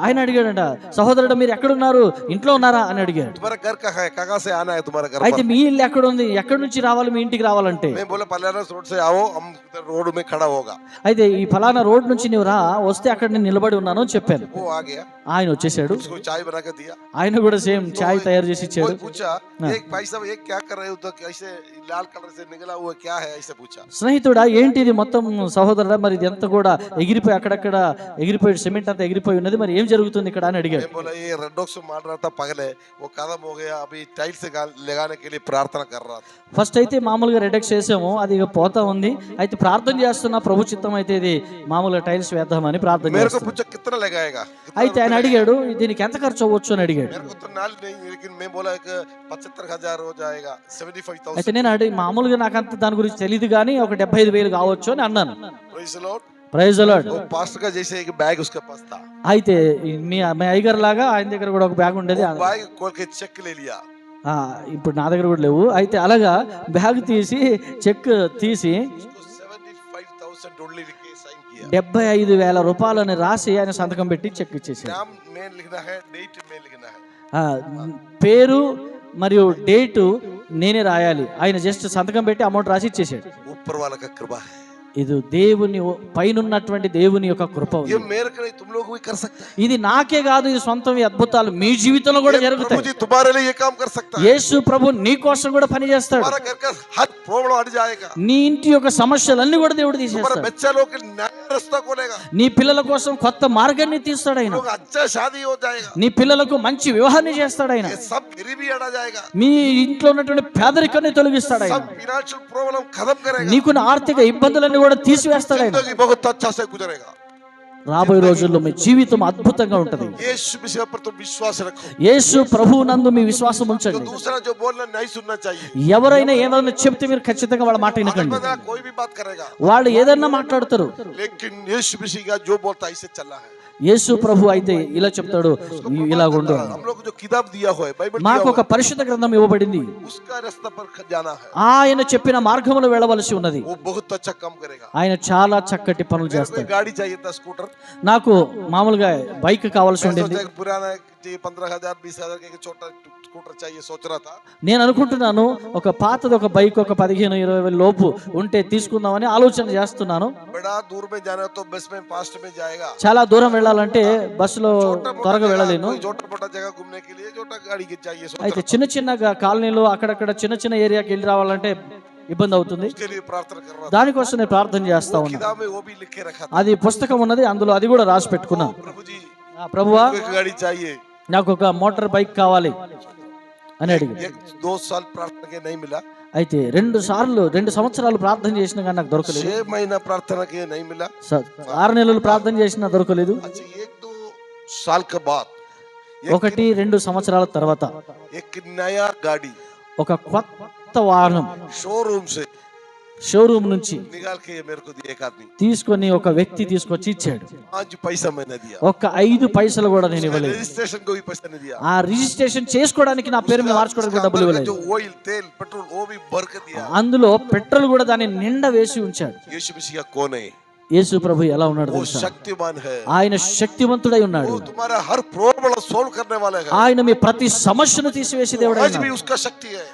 ఆయన అడిగాడంట, సహోదరుడు మీరు ఎక్కడున్నారు, ఇంట్లో ఉన్నారా అని అడిగాడు. तुम्हारा घर कहाँ है? कहाँ से आना है तुम्हारा घर? అయితే మీ ఇల్లు ఎక్కడ ఉంది, ఎక్కడి నుంచి రావాలి మీ ఇంటికి రావాలంటే? मैं बोला पलारस रोड से आओ हम रोड में खड़ा होगा. అయితే ఈ ఫలానా రోడ్ నుంచి నువ్వు రా, వస్తే అక్కడ నేను నిలబడి ఉన్నాను అని చెప్పాను. वो आ गया. ఆయన వచ్చేసాడు. उसको चाय बना के दिया. ఆయన కూడా సేమ్ చాయ్ తయారు చేసి ఇచ్చాడు. पूछा एक भाई साहब ये क्या कर रहे हो? तो कैसे लाल कलर से निकला हुआ क्या है ऐसे पूछा. స్నేహితుడా ఏంటిది మొత్తం, సహోదరుడా మరి ఇది ఎంత కూడా ఎగిరిపోయి అక్కడక్కడ ఎగిరిపోయి సిమెంట్ అంతా ఎగిరిపోయి ఉన్నది, మరి ఏం జరుగుతుంది ఇక్కడ అని అడిగాడు. मैं बोला ये रेडॉक्स से मार रहा था पगले, वो खत्म हो गया, अभी टाइल्स से लगाने के लिए प्रार्थना कर रहा था. ఫస్ట్ అయితే మామూలుగా రెడెక్స్ చేసాము, అది ఇక పోతా ఉంది. అయితే ప్రార్థన చేస్తున్నా, ప్రభు చిత్తం అయితే ఇది మామూలుగా టైల్స్ వేద్దామని ప్రార్థన मेरे को చేస్తున్నా. पूछा कितना लगाएगा, అయితే ఆయన అడిగాడు దీనికి ఎంత ఖర్చు అవ్వచ్చు అని అడిగాడు. मेरे को तो नाल नहीं, लेकिन मैं बोला एक 75,000 हो जाएगा, 75,000. అయితే నేను మామూలుగా నాకు అంత దాని గురించి తెలియదు కానీ ఒక 75,000 కావచ్చు అని అన్నాను. Praise the Lord. Praise the Lord. वो पास्टर का जैसे एक बैग उसके पास था, అయితే మీ అయ్యగారు లాగా ఆయన దగ్గర కూడా ఒక బ్యాగ్ ఉండేది. बैग खोल के चेक ले लिया. ఇప్పుడు నా దగ్గర కూడా లేవు. అయితే అలాగా బ్యాగ్ తీసి చెక్ తీసి 75,000 डॉलर लिख के साइन किया. 75,000 రూపాయలని రాసి ఆయన సంతకం పెట్టి చెక్ ఇచ్చేసాడు. नाम में लिखना है, डेट में लिखना है. పేరు మరియు డేటు నేనే రాయాలి. ఆయన జస్ట్ సంతకం పెట్టి అమౌంట్ రాసి ఇచ్చేసాడు. ऊपर वाला का कृपा है. ఇది దేవుని పైనున్నటువంటి దేవుని యొక్క కృప ఉంది. ये मेरे को नहीं, तुम लोग भी कर सकते हैं. ఇది నాకే కాదు, ఇది సొంతం అద్భుతాలు మీ జీవితంలో కూడా प्रभु జరుగుతాయి. जी तुम्हारे लिए ये काम कर सकता है. యేసు ప్రభు నీ కోసం కూడా పని చేస్తాడు. तुम्हारा घर का हर प्रॉब्लम हट जाएगा. నీ ఇంటి యొక్క సమస్యలన్నీ కూడా దేవుడు तुम्हारा తీసేస్తాడు. बच्चा लोग के नया रास्ता खोलेगा. నీ పిల్లల కోసం కొత్త మార్గాన్ని తీస్తాడు ఆయన. लोग अच्छा शादी हो जाएगा. నీ పిల్లలకు మంచి వివాహాన్ని చేస్తాడు ఆయన. ये सब गरीबी हटा जाएगा. మీ ఇంట్లో ఉన్నటువంటి పేదరికాన్ని తొలగిస్తాడు ఆయన. सब फाइनेंशियल प्रॉब्लम खत्म करेगा. నీకున్న ఆర్థిక ఇబ్బందులన్నీ కూడా తీసివేస్తాడు ఆయన. जिंदगी बहुत अच्छा से गुजरेगा. రాబోయే రోజుల్లో మీ జీవితం అద్భుతంగా ఉంటది. यीशु मसीह पर तुम विश्वास रखो. యేసు ప్రభువు నందు మీ విశ్వాసం जो ఉంచండి. दूसरा जो बोलना नहीं सुनना चाहिए. ఎవరైనా ఏదైనా చెప్తే మీరు ఖచ్చితంగా వాళ్ళ మాట వినకండి. अगर कोई भी बात करेगा, వాళ్ళు ఏదన్నా మాట్లాడతారు. लेकिन यीशु मसीह का जो बोलता है इसे चलना है. యేసు ప్రభు అయితే ఇలా చెప్తాడు, ఇలా ఉండు. हम लोग को जो किताब दिया हुआ है, बाइबल మాకు ఒక పరిశుద్ధ గ్రంథం ఇవ్వబడింది. उसका रास्ता पर जाना है. ఆయన చెప్పిన మార్గములో వెళ్ళవలసి ఉన్నది. वो बहुत अच्छा काम करेगा. ఆయన చాలా చక్కటి పనులు मेरे को చేస్తాడు. एक गाड़ी चाहिए था, स्कूटर. నాకు మామూలుగా బైక్ కావాల్సి मैं ఉండింది. सोचा एक पुराना 15,000 20,000 का एक छोटा स्कूटर चाहिए सोच रहा था. నేను అనుకుంటున్నాను ఒక పాతది ఒక బైక్ ఒక 15-20 లోపు ఉంటే తీసుకుందామని ఆలోచన చేస్తున్నాను. बड़ा दूर में जाना तो बस में फास्ट में जाएगा. చాలా దూరం వెళ్ళాలంటే బస్సులో త్వరగా వెళ్ళలేను. छोटा मोटा जगह घूमने के लिए छोटा गाड़ी की चाहिए. అయితే చిన్న చిన్నగా కాలనీలో అక్కడక్కడ చిన్న చిన్న ఏరియాకి వెళ్ళి రావాలంటే ఇబ్బంది అవుతుంది. उसके लिए प्रार्थना कर रहा था. దానికోసం నేను ప్రార్థన చేస్తా ఉన్నా. किताब में वो भी लिख के रखा था. అది పుస్తకం ఉన్నది, అందులో అది కూడా రాసి పెట్టుకున్నా. प्रभु जी ప్రభువా एक गाड़ी चाहिए. నాకు ఒక మోటార్ బైక్ కావాలి అని అడిగి. 2 साल प्रार्थना के नहीं मिला. అయితే 2 సంవత్సరాలు ప్రార్థన చేసినా కానీ నాకు దొరకలేదు. 6 महीना प्रार्थना के नहीं मिला. 6 నెలలు ప్రార్థన చేసినా దొరకలేదు. अच्छा 1-2 साल के बाद 1-2 సంవత్సరాల తర్వాత एक नया गाड़ी ఒక కొత్త వాహనం शोरूम से షోరూమ్ నుంచి निकाल के मेरे को दिया एक आदमी. తీసుకొని ఒక వ్యక్తి తీసుకొచ్చి ఇచ్చాడు. 5 पैसा मैंने दिया. ఒక్క 5 పైసలు కూడా నేను ఇవ్వలేదు. रजिस्ट्रेशन को भी पैसा नहीं दिया. ఆ రిజిస్ట్రేషన్ చేసుకోవడానికి నా పేరు మీద మార్చుకోవడానికి కూడా డబ్బులు ఇవ్వలేదు. जो ऑयल तेल पेट्रोल वो भी भर के दिया. అందులో పెట్రోల్ కూడా దాని నిండా వేసి ఉంచాడు. यीशु मसीह कौन है? యేసు ప్రభు ఎలా ఉన్నాడు वो తెలుసా? शक्तिमान है. ఆయన శక్తివంతుడై ఉన్నాడు. वो तुम्हारा हर प्रॉब्लम सॉल्व करने वाला है. ఆయన మీ ప్రతి సమస్యను తీసివేసే దేవుడు आज ఆయన. भी उसका शक्ति है.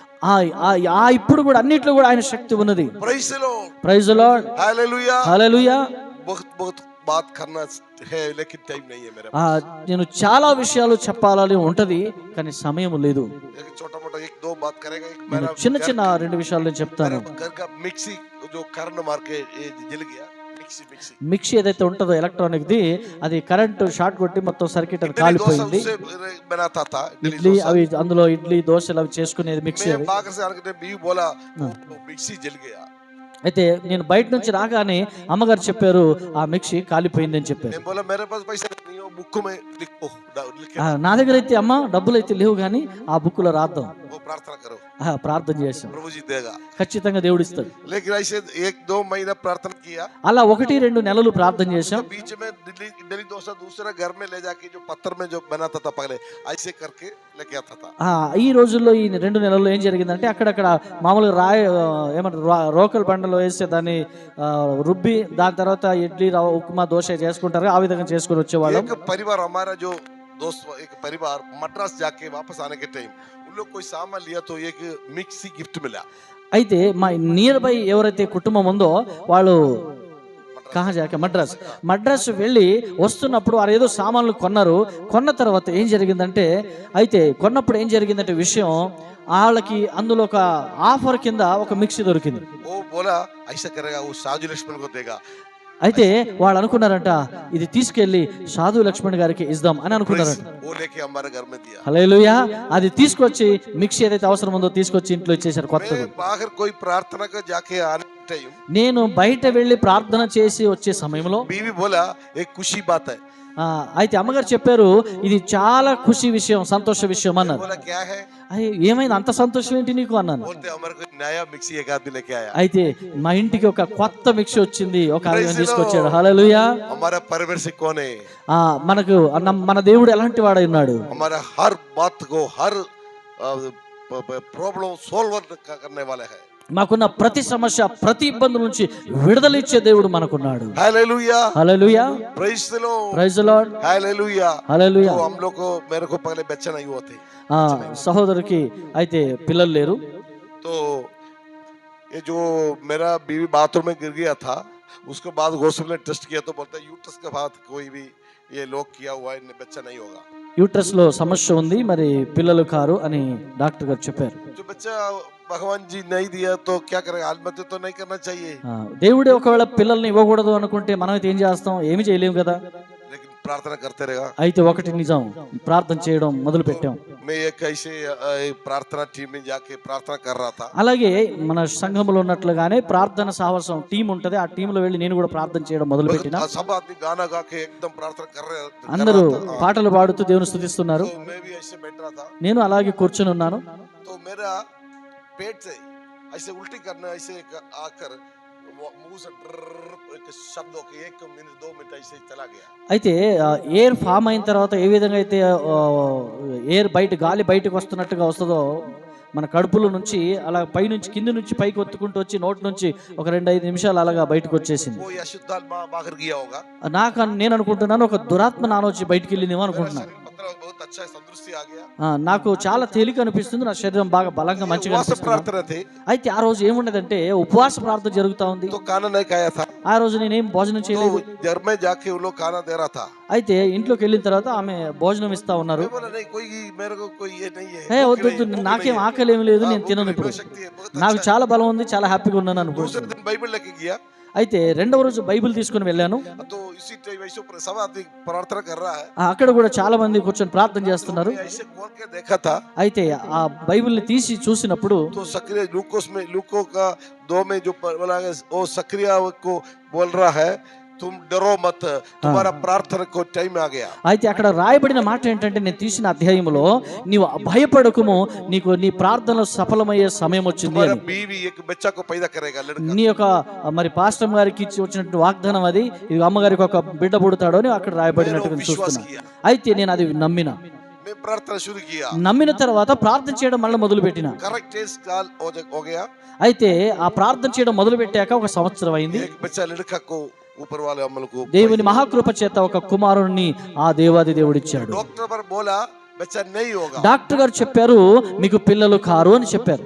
ఇప్పుడు కూడా అన్నిట్లో కూడా ఆయన శక్తి ఉన్నది. Praise the Lord. Praise the lord. Hallelujah. Hallelujah. बहुत बात करना है लेकिन टाइम नहीं है मेरे నేను చాలా విషయాలు చెప్పాలని ఉంటది కానీ సమయం లేదు. एक छोटा मोटा 1-2 बात करेगा. एक నేను मेरा చిన్న చిన్న 2 విషయాలు నేను చెప్తాను. मेरा घर का मिक्सी जो करंट मार के जल गया. మిక్సీ ఏదైతే ఉంటుందో ఎలక్ట్రానిక్ ది, అది కరెంట్ షార్ట్ కొట్టి మొత్తం సర్క్యూట్ అది కాలిపోయింది. ఇడ్లీ అవి అందులో ఇడ్లీ దోశలు అవి చేసుకునేది మిక్సీ. అయితే నేను బయట నుంచి రాగానే అమ్మగారు చెప్పారు ఆ మిక్సీ కాలిపోయింది అని చెప్పారు. నా దగ్గర అయితే అమ్మ డబ్బులు అయితే లేవు కానీ ఆ బుక్ లో రాద్దాం, ప్రార్థన చేశాం, ఖచ్చితంగా దేవుడు ఇస్తాడు. అలా 1-2 నెలలు ప్రార్థన చేశాం. ఈ రోజుల్లో ఈ 2 నెలల్లో ఏం జరిగిందంటే అక్కడక్కడ మామూలుగా ఏమంటారు రోకల్ బండలో వేస్తే దాన్ని రుబ్బి దాని తర్వాత ఇడ్లీ ఉప్మా దోశ చేసుకుంటారు, ఆ విధంగా చేసుకుని వచ్చేవాళ్ళం. परिवार हमारा जो दोस्त एक परिवार मद्रास जाके वापस आने के टाइम उन लोग कोई सामान लिया तो एक मिक्सी गिफ्ट मिला. అయితే మా నియర్ బై ఎవరైతే కుటుంబం ఉందో వాళ్ళు మద్రాస్ వెళ్ళి వస్తున్నప్పుడు వారు ఏదో సామాన్లు కొన్నారు. కొన్న తర్వాత ఏం జరిగిందంటే విషయం వాళ్ళకి అందులో ఒక ఆఫర్ కింద ఒక మిక్సీ దొరికింది. అయితే వాళ్ళు అనుకున్నారంట ఇది తీసుకెళ్లి సాధు లక్ష్మణ్ గారికి ఇద్దాం అని అనుకున్నారంట. वो लेके हमारे घर में दिया। హల్లెలూయా. అది తీసుకొచ్చి మిక్సీ ఏదైతే అవసరం ఉందో తీసుకొచ్చి ఇంట్లో ఇచ్చేసారు కొత్తది. मैं बाहर कोई प्रार्थना का जाके आने टाइम నేను బయట వెళ్ళి ప్రార్థన చేసి వచ్చే సమయంలో बीवी बोला एक खुशी बात है। అయితే అమ్మగారు చెప్పారు ఇది చాలా ఖుషి విషయం, సంతోష విషయం అన్నారు. बोला क्या है? అయ్యి ఏమైంది అంత సంతోషం ఏంటి నీకు అన్నాను. बोलते हमारे को नया मिक्सी एक आदमी लेके आया। అయితే మా ఇంటికి ఒక కొత్త మిక్సీ వచ్చింది, ఒక ఆయన తీసుకొచ్చాడు. హల్లెలూయా. हमारा परमेश्वर से कौन है? మనకు మన దేవుడు ఎలాంటి వాడై ఉన్నాడు? हमारा हर बात को हर प्रॉब्लम सॉल्व करने वाला है। మాకున్న ప్రతి సమస్య ప్రతి ఇబ్బంది నుంచి విడుదల ఇచ్చే దేవుడు మనకున్నాడు. Hallelujah hallelujah. Praise the Lord praise the lord. Hallelujah hallelujah. तो हम लोग को मेरे को पहले बच्चे नहीं होते। సహోదరికి అయితే పిల్లలు లేరు. तो ये जो मेरा बीवी बाथरूम में गिर गया था उसके बाद हॉस्पिटल ने टेस्ट किया तो बोलता है यूट्रस के बाद कोई भी ये लॉक किया हुआ है बच्चा नहीं होगा। యూట్రస్ లో సమస్య ఉంది, మరి పిల్లలు కారు అని డాక్టర్ గారు చెప్పారు. जो बच्चा भगवान जी नहीं दिया तो क्या करेगा? आत्महत्या तो नहीं करना चाहिए। దేవుడే ఒకవేళ పిల్లల్ని ఇవ్వకూడదు అనుకుంటే మనం అయితే ఏం చేస్తాం? ఏమి చేయలేము కదా. लेकिन प्रार्थना करते रहेगा। అయితే ఒకటి నిజం, ప్రార్థన చేయడం మొదలు పెట్టాం. मैं एक ऐसे प्रार्थना टीम में जाके प्रार्थना कर रहा था। అలాగే మన సంఘంలో ఉన్నట్లుగానే ప్రార్థన సాహసం టీం ఉంటది. ఆ టీంలో వెళ్ళి నేను కూడా ప్రార్థన చేయడం మొదలు పెట్టిన. सब आदमी गाना गा के एकदम प्रार्थना कर रहे అందరూ పాటలు పాడుతూ దేవుని స్తుతిస్తున్నారు. तो मैं भी ऐसे बैठ रहा था। నేను అలాగే కూర్చొని ఉన్నాను. तो मेरा पेट से ऐसे उल्टी करना ऐसे आकर मुंह से एक शब्द हो के 1 मिनट 2 मिनट ऐसे चला गया। అయితే ఎయిర్ ఫామ్ అయిన తర్వాత ఏ విధంగా అయితే ఎయిర్ బయట గాలి బయటకు వస్తున్నట్టుగా వస్తుందో మన కడుపులో నుంచి అలా పై నుంచి కింది నుంచి పైకి ఒత్తుకుంటూ వచ్చి నోటి నుంచి ఒక 2-5 నిమిషాలు అలాగా బయటకు వచ్చేసింది. वो अशुद्धात्मा बाहर गया होगा। నేను అనుకుంటున్నాను ఒక దురాత్మ నానొచ్చి బయటికి వెళ్ళిందేమో అనుకుంటున్నాను. बहुत अच्छा तंदुरुस्ती आ गया। నాకు చాలా తేలిక అనిపిస్తుంది, నా శరీరం బాగా బలంగా మంచిగా उपवास प्रार्थना थी। అయితే ఆ రోజు ఏముండదంటే ఉపవాస ప్రార్థన జరుగుతా ఉంది. तो खाना नहीं खाया था। ఆ రోజు నేనేం భోజనం చేయలేదు. तो घर में जाके वो लोग खाना दे रहा था। అయితే ఇంట్లోకి వెళ్ళిన తర్వాత ఆమె భోజనం ఇస్తా ఉన్నారు. मैं बोला नहीं कोई मेरे को कोई ये नहीं है। వద్దు నాకేం ఆకలి ఏమి లేదు, నేను తినను. ఇప్పుడు నాకు చాలా బలం ఉంది, చాలా హ్యాపీగా ఉన్నాను అనుకుంటున్నాను. दूसरे दिन बाइबल लेके गया। అయితే రెండవ రోజు బైబిల్ తీసుకుని వెళ్ళాను. तो इसी टाइम ऐसे सब आदमी प्रार्थना कर रहा है। అక్కడ కూడా చాలా మంది కూర్చొని ప్రార్థన చేస్తున్నారు. ऐसे खोल के देखा था। అయితే ఆ బైబిల్ ని తీసి చూసినప్పుడు तो सक्रिय लूकोस का 2 में जो बोला है वो सक्रिय को बोल रहा है तुम डरो मत, तुम्हारा प्रार्थना को टाइम आ गया। అయితే అక్కడ రాయబడిన మాట ఏంటంటే నేను తీసిన అధ్యాయంలో నీవు భయపడకుము, నీకు నీ ప్రార్థనలో సఫలమయ్యే సమయం వచ్చింది तुम्हारा అని. बीवी एक बच्चा को पैदा करेगा लड़का। నీ యొక్క మరి పాస్టర్ గారికి ఇచ్చి వచ్చినట్టు వాగ్దానం అది, ఇది అమ్మగారికి ఒక బిడ్డ పుడతాడు అని అక్కడ రాయబడినట్టుగా చూస్తున్నా. అయితే నేను అది నమ్మిన. मैं प्रार्थना शुरू किया। నమ్మిన తర్వాత ప్రార్థన చేయడం మళ్ళీ మొదలు పెట్టిన. करेक्ट डेज काल हो गया। అయితే ఆ ప్రార్థన చేయడం మొదలు పెట్టాక 1 సంవత్సరం అయింది. एक बच्चा लड़का को ऊपर वाले अमल को దేవుని మహాకృప చేత ఒక కుమారుణ్ణి ఆ దేవాది దేవుడిచ్చాడు. डॉक्टर पर बोला बच्चा नहीं होगा। డాక్టర్ గారు చెప్పారు మీకు పిల్లలు కారు అని చెప్పారు.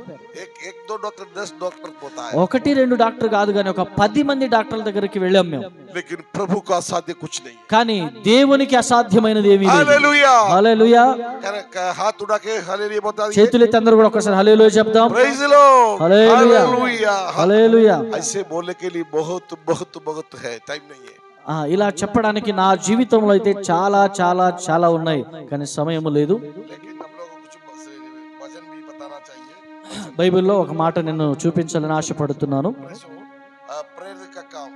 एक दो डॉक्टर 10 डॉक्टर होता है। 1-2 డాక్టర్ కాదు కానీ ఒక 10 మంది డాక్టర్ల దగ్గరికి వెళ్ళాం మేము. लेकिन प्रभु का असाध्य कुछ नहीं। కానీ దేవునికి అసాధ్యమైనది ఏమీ లేదు. Hallelujah hallelujah. हाथ उठा के हालेलुया बता दीजिए। చేతులెత్తి అందరూ కూడా ఒకసారి హల్లెలూయా చెప్దాం. Praise the Lord hallelujah hallelujah hallelujah. ऐसे बोलने के लिए बहुत बहुत बहुत है, टाइम नहीं है। ఇలా చెప్పడానికి నా జీవితంలో అయితే చాలా చాలా చాలా ఉన్నాయి కానీ సమయం లేదు. लेकिन हम लोगों को कुछ वचन भी बताना चाहिए। బైబిల్లో ఒక మాట నేను చూపించాలని ఆశపడుతున్నాను. प्रेयर का काम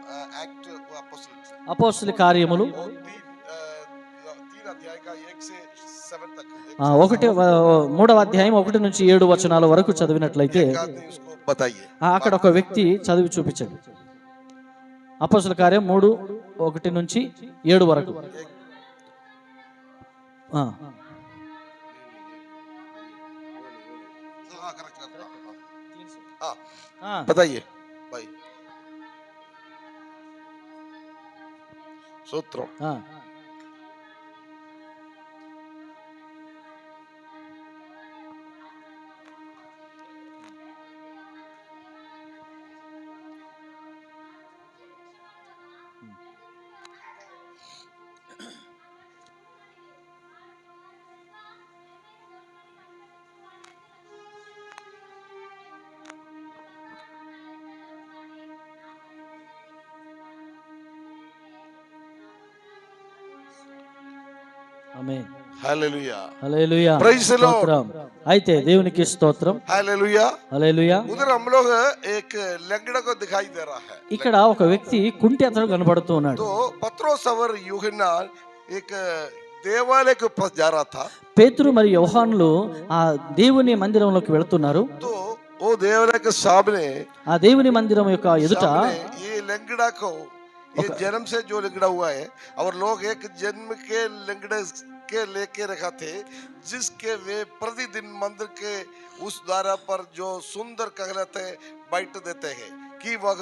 एक्ट अपोस्टल्स అపోస్తలుల కార్యములు 3 अध्याय का 1 से 7 तक। 3వ అధ్యాయం 1 నుంచి 7 వచనాల వరకు చదివినట్లయితే उसको बताइए। అక్కడ ఒక వ్యక్తి చదివి చూపించండి. అపోస్తలుల కార్యం 3:1 నుంచి 7 వరకు. बताइए भाई। सूत्र amen. Hallelujah hallelujah. Praise the Lord. స్తోత్రం. అయితే దేవునికి స్తోత్రం. Hallelujah hallelujah. उधर हम लोग एक लंगड़ा को दिखाई दे रहा है ఇక్కడ ఒక వ్యక్తి కుంటి అతడు కనబడుతూ ఉన్నాడు. तो पत्रोस और यूहन्ना एक देवालय के पास जा रहा था పేతురు మరియు యోహానులు ఆ దేవుని మందిరంలోకి వెళుతున్నారు. तो वो देवालय के सामने ఆ దేవుని మందిరం యొక్క ఎదుట ये लंगड़ा को ये जन्म से जो लंगड़ा हुआ है और लोग एक जन्म के लंगड़े के लेके रखा थे जिसके वे प्रतिदिन मंदिर के उस द्वारा पर जो सुंदर कहलाते बैठ देते हैं कि वह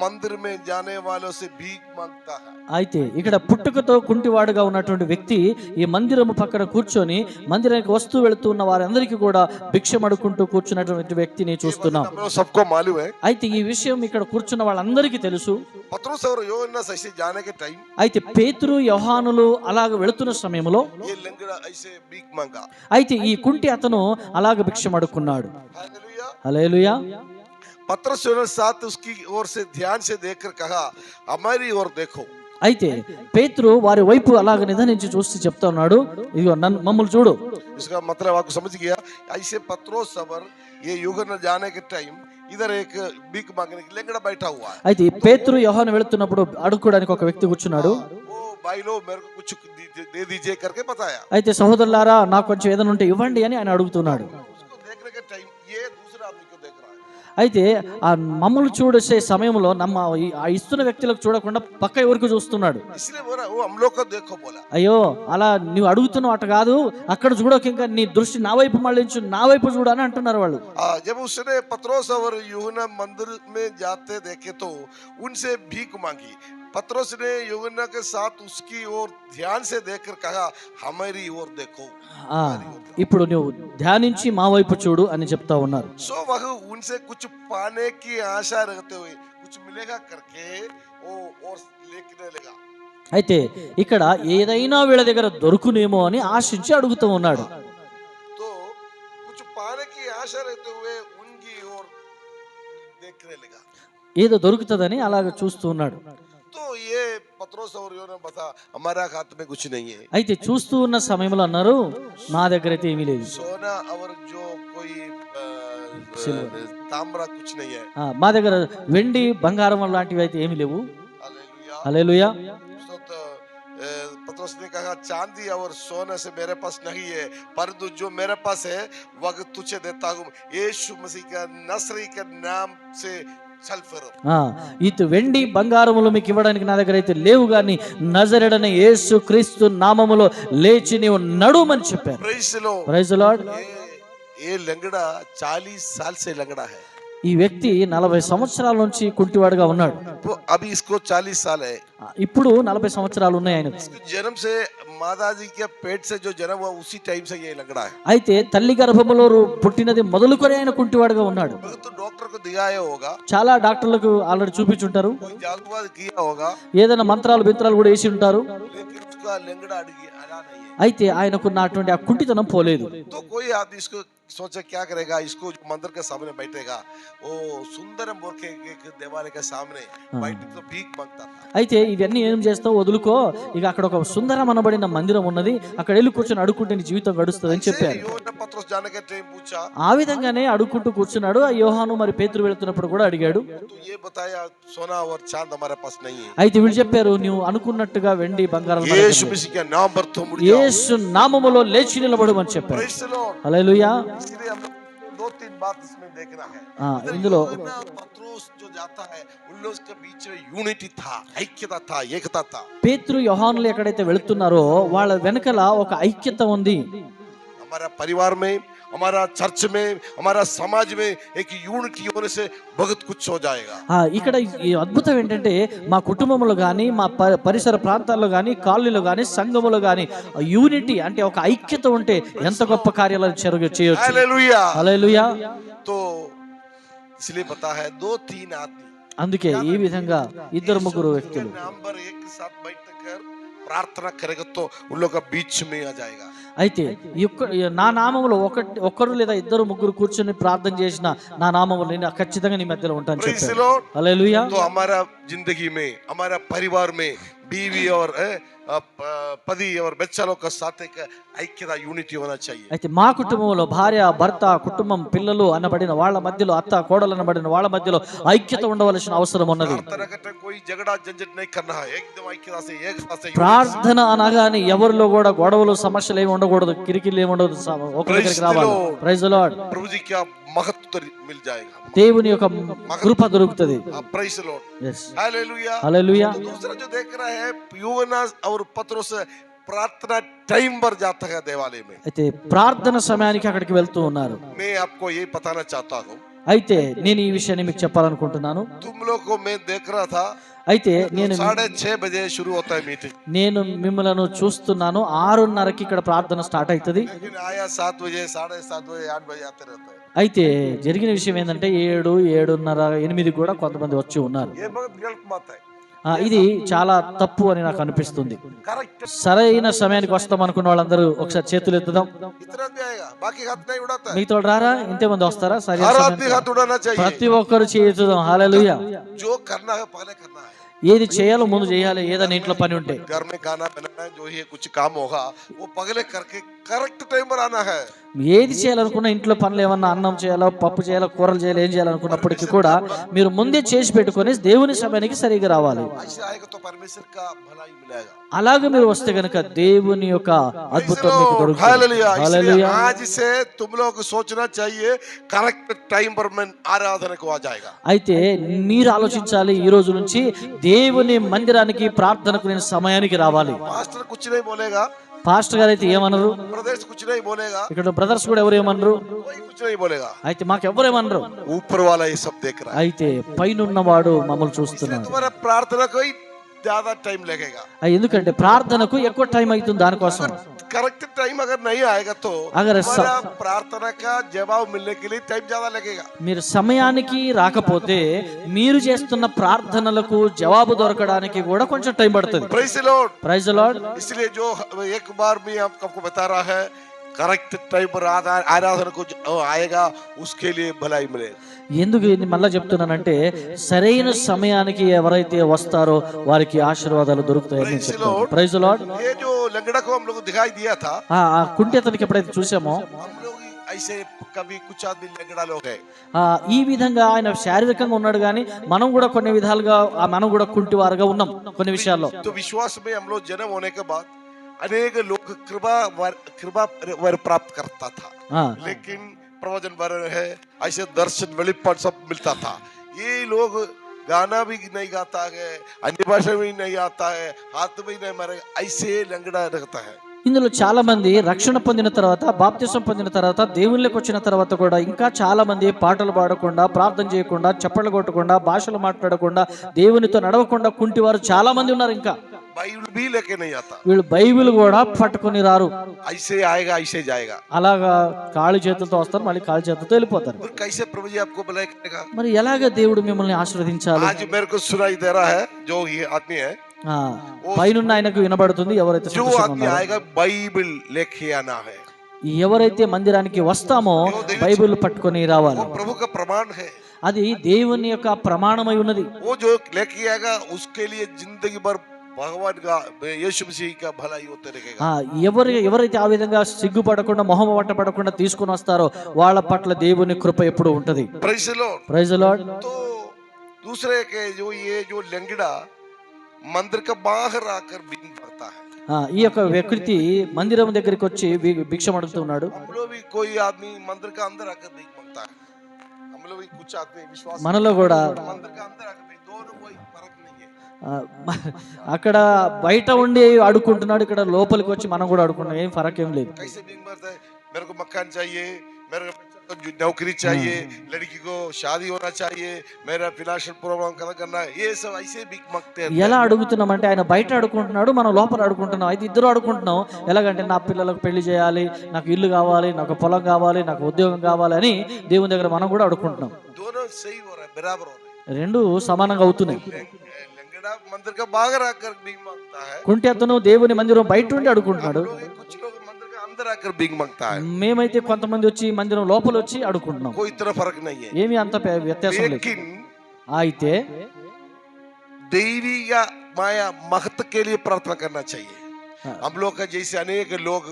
मंदिर में जाने वालों से भीख मांगता है అయితే ఇక్కడ పుట్టుకతో కుంటివాడుగా ఉన్నటువంటి వ్యక్తి ఈ మందిరము పక్కన కూర్చొని మందిరానికి వస్తూ వెళుతున్న వారందరికీ కూడా భిక్షం అడుక్కుంటూ కూర్చున్నటువంటి వ్యక్తిని చూస్తున్నాం. हम लोग सबको मालूम है అయితే ఈ విషయం ఇక్కడ కూర్చున్న వాళ్ళందరికీ తెలుసు. पत्रोस और यूहन्ना से ऐसे जाने के टाइम అయితే పేతురు యోహానులు అలాగ వెళుతున్న సమయంలో ये लंगड़ा ऐसे भीख मांगा అయితే ఈ కుంటి అతను అలాగ భిక్షం అడుక్కున్నాడు. Hallelujah hallelujah. पत्रस ने साथ उसकी ओर से ध्यान से देखकर कहा हमारी ओर देखो అయితే పేతురు వారి వైపు అలాగ నిదానించి చూసి చెప్తా ఉన్నాడు, ఇదిగో నన్ను మమ్మల్ని చూడు. इसका मतलब आपको समझ गया ऐसे पत्रोस और ये यूहन्ना जाने के टाइम इधर एक भीख मांगने के लंगड़ा बैठा हुआ है అయితే ఈ పేతురు యోహాను వెళుతున్నప్పుడు అడుక్కోవడానికి ఒక వ్యక్తి కూర్చున్నాడు. वो भाई लोग मेरे को कुछ दे दीजिए करके बताया అయితే సహోదరులారా నాకు కొంచెం ఏదైనా ఉంటే ఇవ్వండి అని ఆయన అడుగుతున్నాడు. उसको देखने के टाइम ये दूसरा आदमी को देख रहा है అయితే ఆ మమ్మల్ని చూసే సమయంలో ఆ ఇస్తున్న వ్యక్తులకు చూడకుండా పక్క ఎవరికి చూస్తున్నాడు. इसलिए बोला वो हम लोग को देखो बोला అయ్యో అలా నువ్వు అడుగుతున్నావు అట కాదు, అక్కడ చూడక ఇంకా నీ దృష్టి నా వైపు మళ్ళించు, నా వైపు చూడు అని అంటున్నారు వాళ్ళు. जब उसने पत्रोस और यूहन्ना मंदिर में जाते देखे तो उनसे भीख मांगी पत्रोस ने यूहन्ना के साथ उसकी ओर ध्यान से देखकर कहा हमारी ओर देखो ఆ, ఇప్పుడు నువ్వు ధ్యానించి మా వైపు చూడు అని చెప్తా ఉన్నారు. सो वह उनसे कुछ पाने की आशा रखते हुए कुछ मिलेगा करके वो और लेने लगा అయితే ఇక్కడ ఏదైనా వీళ్ళ దగ్గర దొరుకునేమో అని ఆశించి అడుగుతూ ఉన్నాడు. तो कुछ पाने की आशा रखते हुए उनकी ओर देखने लगा ఏదో దొరుకుతుందని అలాగ చూస్తూ ఉన్నాడు. तो ये पत्रोस और यूहन्ना बता हमारा हाथ में कुछ नहीं है అయితే చూస్తూ ఉన్న సమయంలో అన్నారు, మా దగ్గర అయితే ఏమీ లేదు, सोना और जो कोई तांबरा कुछ नहीं है మా దగ్గర వెండి బంగారం లాంటివి అయితే ఏమీ లేవు. Hallelujah hallelujah. तो पत्रोस ने कहा चांदी और सोने से मेरे पास नहीं है परंतु जो मेरे पास है वह तुझे देता हूँ यीशु मसीह का नसरी के नाम से चल फिरो ఇటు వెండి బంగారములు మీకు ఇవ్వడానికి నా దగ్గర అయితే లేవు, కానీ నజరేయుడైన యేసు క్రీస్తు నామములో లేచి నీవు నడుమని చెప్పారు. Praise the lord. ये लंगड़ा 40 साल से लंगड़ा है ఈ వ్యక్తి 40 సంవత్సరాల నుంచి కుంటివాడుగా ఉన్నాడు. तो अभी इसको 40 साल है ఇప్పుడు 40 సంవత్సరాలు ఉన్నాయి ఆయనకు. जन्म से माताजी के पेट से जो जन्म हुआ उसी टाइम से ये लंगड़ा है అయితే తల్లి గర్భములో పుట్టినది మొదలుకొని ఆయన కుంటివాడుగా ఉన్నాడు. तो डॉक्टर को दिखाया होगा చాలా డాక్టర్లకు ఆల్రెడీ చూపించుంటారు, कोई जादूवाद किया होगा ఏదైనా మంత్రాలు బింత్రాలు కూడా వేసి ఉంటారు. लेकिन उसका लंगड़ा अड़ा नहीं है అయితే ఆయనకున్నటువంటి ఆ కుంటితనం పోలేదు. तो कोई आदमी इसको सोचे क्या करेगा इसको जो मंदिर के सामने बैठेगा वो सुंदरम बोल के एक देवालय के सामने बैठ तो भीख मांगता था అయితే ఇవన్నీ ఏం చేస్తావు వదులుకో, ఇక అక్కడ ఒక సుందరం అనబడిన మందిరం ఉన్నది, అక్కడ వెళ్ళి కూర్చొని అడుక్కుంటే నీ జీవితం గడుస్తుంది అని చెప్పారు. यूहन्ना पत्रोस जाने के टाइम पूछा ఆ విధంగానే అడుక్కుంటూ కూర్చున్నాడు. ఆ యోహాను మరి పేతురు వెళుతున్నప్పుడు కూడా అడిగాడు. तो ये बताया सोना और चांद हमारे पास नहीं है అయితే వీళ్ళు చెప్పారు, నువ్వు అనుకున్నట్టుగా వెండి బంగారం మన దగ్గర यीशु లేదు. मसीह के नाम पर तुम उठ जाओ యేసు నామములో లేచి నిలబడమని చెప్పారు. प्रेज़ द लॉर्ड హల్లెలూయా. इसलिए हम लोग 2-3 बात इसमें देखना है ఇందులో यूहन्ना पत्रोस जो जाता है उन लोगों के बीच में यूनिटी था ऐक्यता था एकता था పేతురు యోహానులు ఎక్కడైతే వెళుతున్నారో వాళ్ళ వెనకల ఒక ఐక్యత ఉంది. हमारा परिवार में हमारा चर्च में हमारा समाज में एक यूनिटी होने से बहुत कुछ हो जाएगा ఇక్కడ ఈ అద్భుతం ఏంటంటే మా కుటుంబంలో కానీ మా పరిసర ప్రాంతాల్లో కానీ కాలనీలో కానీ సంఘములో కానీ యూనిటీ అంటే ఒక ఐక్యత ఉంటే ఎంత గొప్ప కార్యాలు చేయొచ్చు. Hallelujah hallelujah. तो इसलिए पता है 2-3 आदमी అందుకే ఈ విధంగా ఇద్దరు ముగ్గురు వ్యక్తులు नाम पर एक साथ बैठकर प्रार्थना करेगा तो उन लोग का बीच में आ जाएगा అయితే నా నామములో ఒకరు లేదా ఇద్దరు ముగ్గురు కూర్చొని ప్రార్థన చేసిన నా నామములో నేను ఖచ్చితంగా నీ మధ్యలో ఉంటాను చెప్పారు. Praise the Lord. హల్లెలూయా. तो हमारा जिंदगी में, हमारा परिवार में बीवी और पति और बच्चा लोग का साथ एक ఐక్యత యూనిటీ होना चाहिए. అయితే మా కుటుంబంలో భార్య భర్త కుటుంబం పిల్లలు అనబడిన వాళ్ళ మధ్యలో అత్త కోడలు అనబడిన వాళ్ళ మధ్యలో ఐక్యత ఉండవలసిన అవసరం ఉన్నది. प्रार्थना करते कोई झगड़ा झंझट नहीं करना है, एकदम ఐక్యత से एक साथ से. ప్రార్థన అనగానే ఎవరిలో కూడా గొడవలు సమస్యలు ఏమి ఉండకూడదు, కిరికిలు ఏమి ఉండదు, ఒక దగ్గరికి రావాలి. Praise the Lord. प्रभु जी का महत्व मिल जाएगा, దేవుని యొక్క కృప దొరుకుతుంది. Praise the Lord. yes hallelujah. Hallelujah. तो दूसरा जो देख रहा है यूहन्ना और पतरस प्रार्थना टाइम पर जाता है देवालय में. అయితే ప్రార్థన సమయానికి అక్కడికి వెళ్తూ ఉన్నారు. मैं आपको ये बताना चाहता हूँ, అయితే నేను ఈ విషయాన్ని మీకు చెప్పాలనుకుంటున్నాను. तुम लोग को मैं देख रहा था, అయితే నేను 6:30 बजे शुरू होता है मीटिंग, నేను మిమ్మల్ని చూస్తున్నాను. 6:30కి ఇక్కడ ప్రార్థన స్టార్ట్ అవుతుంది. लेकिन आया 7 बजे, 7:30 बजे, 8 बजे आते रहता है. అయితే జరిగిన విషయం ఏంటంటే 7, 7:30, 8 కూడా కొంతమంది వచ్చి ఉన్నారు. ये बहुत गलत बात है. ఇది చాలా తప్పు అని నాకు అనిపిస్తుంది. करेक्ट. సరైన సమయానికి వస్తాం అనుకున్న వాళ్ళందరూ ఒకసారి చేతులు ఎత్తుదాం. इतना भी आएगा, बाकी हाथ नहीं उड़ाता है. మీతో రారా? ఇంతమంది వస్తారా? సరైన हर సమయానికి आदमी हाथ उड़ाना चाहिए. ప్రతి ఒక్కరు చేతుదాం. హల్లెలూయా. जो करना है पहले करना है. ఏది చేయాలో ముందు చేయాలి. ఏదైనా ఇంట్లో పని ఉంటే, घर में खाना बनाना है, जो ये कुछ काम होगा वो पगले करके करेक्ट टाइम पर आना है. ఏది చేయాలనుకున్నా ఇంట్లో పనులు ఏమన్నా అన్నం చేయాలో, పప్పు చేయాలో, కూరలు చేయాలి, ఏం చేయాలనుకున్నప్పటికీ కూడా మీరు ముందే చేసి పెట్టుకొని దేవుని సమయానికి సరిగా రావాలి. ऐसे आएगा तो परमेश्वर का भलाई मिलेगा. అలాగే మీరు వస్తే గనుక దేవుని యొక్క అద్భుతం మీకు దొరుకుతుంది. हालेलुया. హల్లెలూయా. आज से तुम लोग सोचना चाहिए करेक्ट टाइम पर मैं आराधना को आ जाएगा. అయితే మీరు ఆలోచించాలి, ఈ రోజు నుంచి దేవుని మందిరానికి ప్రార్థనకు నేను సమయానికి రావాలి. मास्टर कुछ नहीं बोलेगा, పాస్టర్ గారు అయితే ఏమనరు, ब्रदर्स कुछ नहीं बोलेगा, ఇక్కడ బ్రదర్స్ కూడా ఎవరు ఏమనరు, कोई कुछ नहीं बोलेगा. అయితే మాకు ఎవరేమనరు. ऊपर वाला ये सब देख रहा है. అయితే పైనున్నవాడు మమ్మల్ని इसलिए చూస్తున్నాడు. तुम्हारा प्रार्थना को ही ज्यादा टाइम लगेगा. ఎందుకంటే ప్రార్థనకు ఎక్కువ టైం అవుతుంది దానికోసం. करेक्ट टाइम अगर नहीं आएगा तो अगर हमारा प्रार्थना का जवाब मिलने के लिए टाइम ज्यादा लगेगा. మీరు సమయానికి రాకపోతే మీరు చేస్తున్న ప్రార్థనలకు జవాబు దొరకడానికి కూడా కొంచెం టైం పడుతుంది. Praise the Lord. Praise the Lord. इसलिए जो एक बार भी आपको बता रहा है करेक्ट टाइम पर आराधना को आएगा उसके लिए भलाई मिलेगा. ఎందుకు ఇది మళ్ళా చెప్తున్నానంటే సరైన సమయానికి ఎవరైతే వస్తారో వారికి ఆశీర్వాదాలు దొరుకుతాయని నేను చెప్తాను. Praise the lord. ये जो लंगड़ा को हम लोग दिखाई दिया था, ఆ కుంటి అతనికి ఎప్పుడైతే చూసామో हम लोग ऐसे कभी कुछ आदमी लंगड़ा लोग है. ఈ విధంగా ఆయన శారీరకంగా ఉన్నాడు కానీ మనం కూడా కొన్ని విధాలుగా మనం కూడా కుంటివారుగా ఉన్నాం కొన్ని విషయాల్లో. तो विश्वास में हम लोग जन्म होने के बाद अनेक लोग कृपा वर प्राप्त करता था, लेकिन प्रवचन वर है ऐसे दर्शन वेलिपन सब मिलता था. ये लोग गाना भी नहीं गाता है, अन्य भाषा भी नहीं आता है, हाथ भी नहीं मारे, ऐसे लंगड़ा रहता है. ఇందులో చాలా మంది రక్షణ పొందిన తర్వాత, బాప్తిసం పొందిన తర్వాత, దేవుళ్ళకి వచ్చిన తర్వాత కూడా ఇంకా చాలా మంది పాటలు పాడకుండా, ప్రార్థన చేయకుండా, చప్పట్లు కొట్టకుండా, భాషలు మాట్లాడకుండా, దేవునితో నడవకుండా కుంటివారు చాలా మంది ఉన్నారు. ఇంకా बाइबल भी लेके नहीं आता, వీళ్ళు బైబిల్ కూడా పట్టుకొని రారు. ऐसे आएगा ऐसे जाएगा. అలాగా ఖాళీ చేతులతో వస్తారు, మళ్ళీ ఖాళీ చేతులతో వెళ్ళిపోతారు. फिर कैसे प्रभु जी आपको भलाई करेगा? మరి ఎలాగ దేవుడు మిమ్మల్ని ఆశీర్వదించాలి? आज मेरे को सुनाई दे रहा है जो ये आदमी है, పైనున్న ఆయనకు వినబడుతుంది. ఎవరైతే जो आदमी आएगा बाइबल लेके आना है. ఎవరైతే మందిరానికి వస్తామో బైబిల్ పట్టుకొని రావాలి. वो प्रभु का प्रमाण है, అది దేవుని యొక్క ప్రమాణమై ఉన్నది. वो जो लेके आएगा उसके लिए जिंदगी भर भगवान का यीशु मसीह का भलाई होते रहेगा. ఎవరైతే ఆ విధంగా సిగ్గుపడకుండా, మొహం పట్టపడకుండా తీసుకొని వస్తారో వాళ్ళ పట్ల దేవుని కృప ఎప్పుడు ఉంటది. Praise the Lord. Praise the lord. तो दूसरे के जो ये जो लंगड़ा मंदिर का बाहर आकर भीख मांगता है. ఈ యొక్క వ్యక్తి మందిరం దగ్గరికి వచ్చి భిక్షం అడుగుతున్నాడు. हम लोग भी कोई आदमी मंदिर का अंदर आकर भीख मांगता है. हम लोग भी कुछ आदमी विश्वास మనలో కూడా मंदिर का अंदर आकर भीख, दोनों कोई फर्क नहीं है. అక్కడ బయట ఉండి అడుక్కుంటున్నాడు, ఇక్కడ లోపలికి వచ్చి మనం కూడా అడుకుంటున్నాం. ఏం ఫరక్ ఏం లేదు. कैसे भीख मांगता है? मेरे को मकान चाहिए, मेरे को नौकरी चाहिए, लड़की को शादी होना चाहिए, मेरा फिनांशियल प्रॉब्लम करना, ये सब ऐसे भीख मांगते हैं. ఎలా అడుగుతున్నామంటే ఆయన బయట అడుకుంటున్నాడు, మనం లోపల అడుకుంటున్నాం. అయితే ఇద్దరు అడుకుంటున్నాం. ఎలాగంటే నా పిల్లలకు పెళ్లి చేయాలి, నాకు ఇల్లు కావాలి, నాకు పొలం కావాలి, నాకు ఉద్యోగం కావాలి అని దేవుని దగ్గర మనం కూడా అడుకుంటున్నాం. दोनों सही हो रहा है, बराबर हो रहा है. రెండు సమానంగా అవుతున్నాయి. लंगड़ा मंदिर का बाहर आकर भीख मांगता है, కుంటి అతను దేవుని మందిరం బయట ఉండి అడుకుంటున్నాడు. कुछ लोग मंदिर का अंदर आकर भीख मांगता है. మేమైతే కొంతమంది వచ్చి మందిరం లోపల వచ్చి అడుకుంటున్నాం. कोई तरह फर्क नहीं है. ఏమీ అంత వ్యత్యాసం లేదు. लेकिन అయితే दैवी या माया महत्व के लिए प्रार्थना करना चाहिए। हम लोग का जैसे अनेक लोग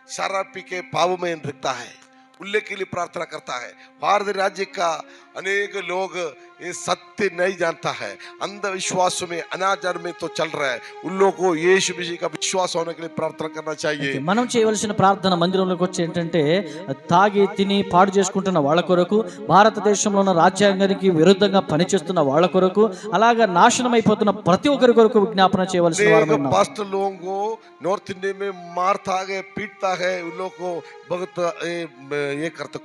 शराब पी के पाप में रखता है, उल्ले के लिए प्रार्थना करता है। भारत राज्य का अनेक लोग ये सत्य नहीं जानता है, अंधविश्वास में अनाचार में तो चल रहा है। उन लोगों को यीशु मसीह का विश्वास होने के लिए प्रार्थना करना चाहिए। మనం చేయవలసిన ప్రార్థన మందిరంలోకి వచ్చి ఏంటంటే తాగి తిని పాడు చేసుకుంటున్న వాళ్ళ కొరకు, భారతదేశంలో ఉన్న రాజ్యాంగానికి విరుద్ధంగా పనిచేస్తున్న వాళ్ళ కొరకు, అలాగా నాశనం అయిపోతున్న ప్రతి ఒక్కరి కొరకు విజ్ఞాపన చేయవలసిన వారమై ఉన్నాం. पास्टर लोगों को नॉर्थ इंडिया में मारता है, पीटता है, उन लोगों को बहुत ये करता,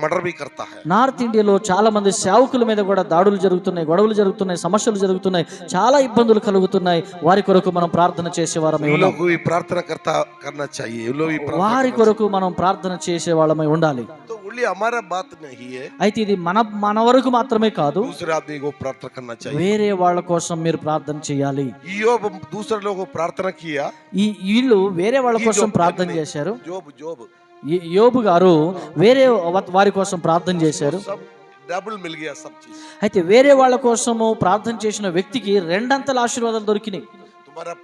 मर्डर भी करता है। నార్త్ ఇండియాలో చాలా మంది సేవకుల మీద కూడా దాడులు జరుగుతున్నాయి, గొడవలు జరుగుతున్నాయి, సమస్యలు జరుగుతున్నాయి, చాలా ఇబ్బందులు కలుగుతున్నాయి. వారి కొరకు మనం ప్రార్థన చేసేవారమై उन ఉన్నాం. लोगों को भी प्रार्थना करना चाहिए। उन लोग भी प्रार्थना వారి కొరకు మనం ప్రార్థన చేసే వాళ్ళమై ఉండాలి. तो बोलिए हमारा बात नहीं है, అయితే ఇది మన వరకు మాత్రమే కాదు, दूसरे आदमी को प्रार्थना करना चाहिए। వేరే వాళ్ళ కోసం మీరు ప్రార్థన చేయాలి. యోబు दूसरे लोगों को प्रार्थना किया, వీళ్ళు వేరే వాళ్ళ కోసం ప్రార్థన చేశారు. जोब యోబు గారు వేరే వారి కోసం ప్రార్థన చేశారు. सब डबल मिल गया सब चीज। అయితే వేరే వాళ్ళ కోసము ప్రార్థన చేసిన వ్యక్తికి రెండంతల ఆశీర్వాదాలు దొరికినాయి. तुम्हारा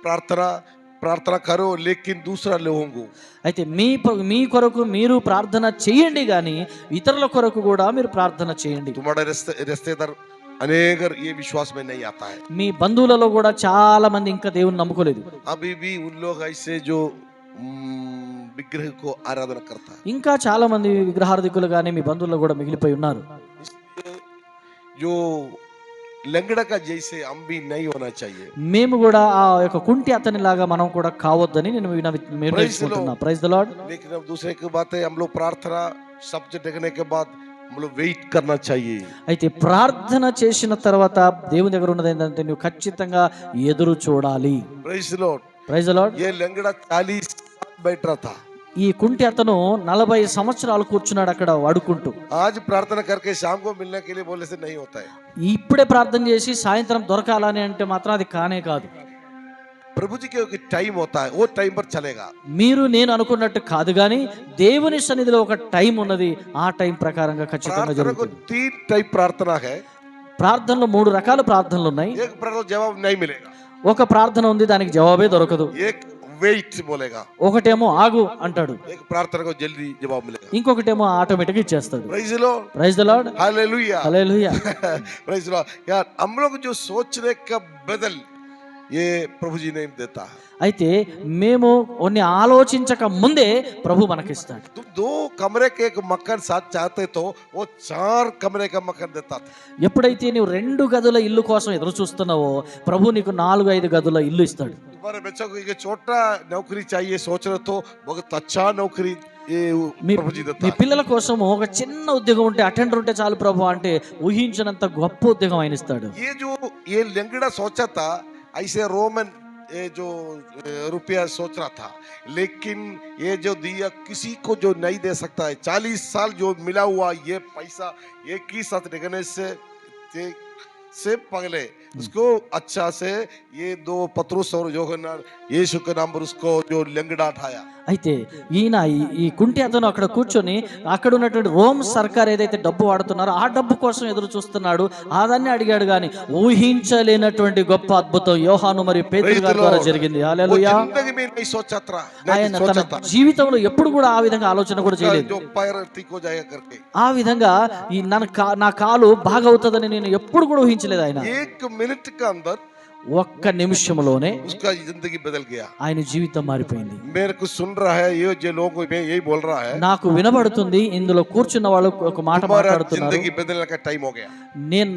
प्रार्थना करो, लेकिन दूसरा लोगों को, అయితే మీ కొరకు మీరు ప్రార్థన చేయండి, కానీ ఇతరుల కొరకు కూడా మీరు ప్రార్థన చేయండి. तुम्हारा रिश्तेदार अनेक ये विश्वास में नहीं आता है। మీ బంధువులలో కూడా చాలా మంది ఇంకా దేవుని నమ్ముకోలేదు. अभी भी उन लोग ऐसे जो विग्रह को आराधना करता है, ఇంకా చాలా మంది విగ్రహార్థికులు కానీ మీ బంధువుల్లో కూడా మిగిలిపోయి ఉన్నారు. जो लंगड़ा का जैसे हम भी नहीं होना चाहिए। మేము కూడా ఆ యొక్క కుంటి అతని లాగా మనం కూడా కావద్దని నేను నేర్చుకుంటున్నా. Praise the Lord. लेकिन अब दूसरे की बात है, हम लोग प्रार्थना शब्द देखने के बाद हम लोग वेट करना चाहिए। అయితే ప్రార్థన చేసిన తర్వాత దేవుని దగ్గర ఉన్నది ఏంటంటే నువ్వు ఖచ్చితంగా ఎదురు చూడాలి. Praise the Lord. Praise the Lord. ये लंगड़ा 40 साल बैठ रहा था, ఈ కుంటి అతను 40 సంవత్సరాలు కూర్చున్నాడు అక్కడ వాడుకుంటూ. आज प्रार्थना करके शाम को मिलने के लिए बोले से नहीं होता है। ఇప్పుడే ప్రార్థన చేసి సాయంత్రం దొరకాలని అంటే మాత్రం అది కానే కాదు. प्रभु जी के एक टाइम होता है, वो टाइम पर चलेगा। మీరు నేను అనుకున్నట్టు కాదు, కానీ దేవుని సన్నిధిలో ఒక టైం ఉన్నది, ఆ టైం ప్రకారంగా ఖచ్చితంగా प्रार्थना को జరుగుతుంది. 3 टाइप प्रार्थना है। ప్రార్థనలో 3 రకాల ప్రార్థనలు ఉన్నాయి. एक प्रार्थना जवाब नहीं मिलेगा, ఒక ప్రార్థన ఉంది దానికి జవాబే దొరకదు. एक वेट बोलेगा, ఒకటేమో ఆగు అంటాడు, एक प्रार्थना को जल्दी जवाब मिलेगा। ఇంకొకటేమో ఆటోమేటిక్ ఇచ్చేస్తాడు. Praise the Lord. Praise the lord. Hallelujah. Hallelujah. Praise the lord. यार हम लोग जो सोचने का बदल ये प्रभु जी नहीं देता है। అయితే మేము కొన్ని ఆలోచించక ముందే ప్రభు మనకిస్తాడు. तुम 2 कमरे के एक मकान साथ चाहते तो वो 4 कमरे का मकान देता था। ఎప్పుడైతే నువ్వు 2 గదుల ఇల్లు కోసం ఎదురు చూస్తున్నావో ప్రభు నీకు 4-5 గదుల ఇల్లు ఇస్తాడు. तुम्हारे बच्चों को एक छोटा नौकरी चाहिए सोच रहे तो बहुत अच्छा नौकरी ये प्रभु जी देता మీ है। పిల్లల కోసం ఒక చిన్న ఉద్యోగం ఉంటే, అటెండర్ ఉంటే చాలు ప్రభు అంటే ఊహించినంత గొప్ప ఉద్యోగం ఆయన ఇస్తాడు. ये लंगड़ा सोचा था ऐसे रोमन ये जो रुपया सोच रहा था, लेकिन ये जो दिया किसी को जो नहीं दे सकता है। 40 साल जो मिला हुआ ये पैसा एक ही साथ देखने से पहले उसको अच्छा से ये 2 पतरस और यूहन्ना यीशु के नाम पर उसको जो लंगड़ा उठाया। అయితే ఈయన ఈ కుంటి అతను అక్కడ కూర్చొని అక్కడ ఉన్నటువంటి రోమ్ సర్కార్ ఏదైతే డబ్బు వాడుతున్నారో ఆ డబ్బు కోసం ఎదురు చూస్తున్నాడు. అదాన్ని అడిగాడు, కానీ ఊహించలేనటువంటి గొప్ప అద్భుతం యోహాను మరియు పేతురు గారి ద్వారా జరిగింది. హల్లెలూయా. ఆయన తన జీవితంలో ఎప్పుడు కూడా ఆ విధంగా ఆలోచన కూడా చేయలేదు. ఆ విధంగా నా కాలు బాగా అవుతుందని నేను ఎప్పుడు కూడా ఊహించలేదు. ఆయన 1 मिनट के अंदर ఒక్క నిమిషంలోనే उसका जिंदगी बदल गया। ఆయన జీవితం మారిపోయింది. मेरे को सुन रहा है ये जो लोग यही बोल रहा है, నాకు వినబడుతుంది, ఇందులో కూర్చున్న వాళ్ళు ఒక మాట మాట్లాడుతున్నారు. जिंदगी बदलने का टाइम हो गया।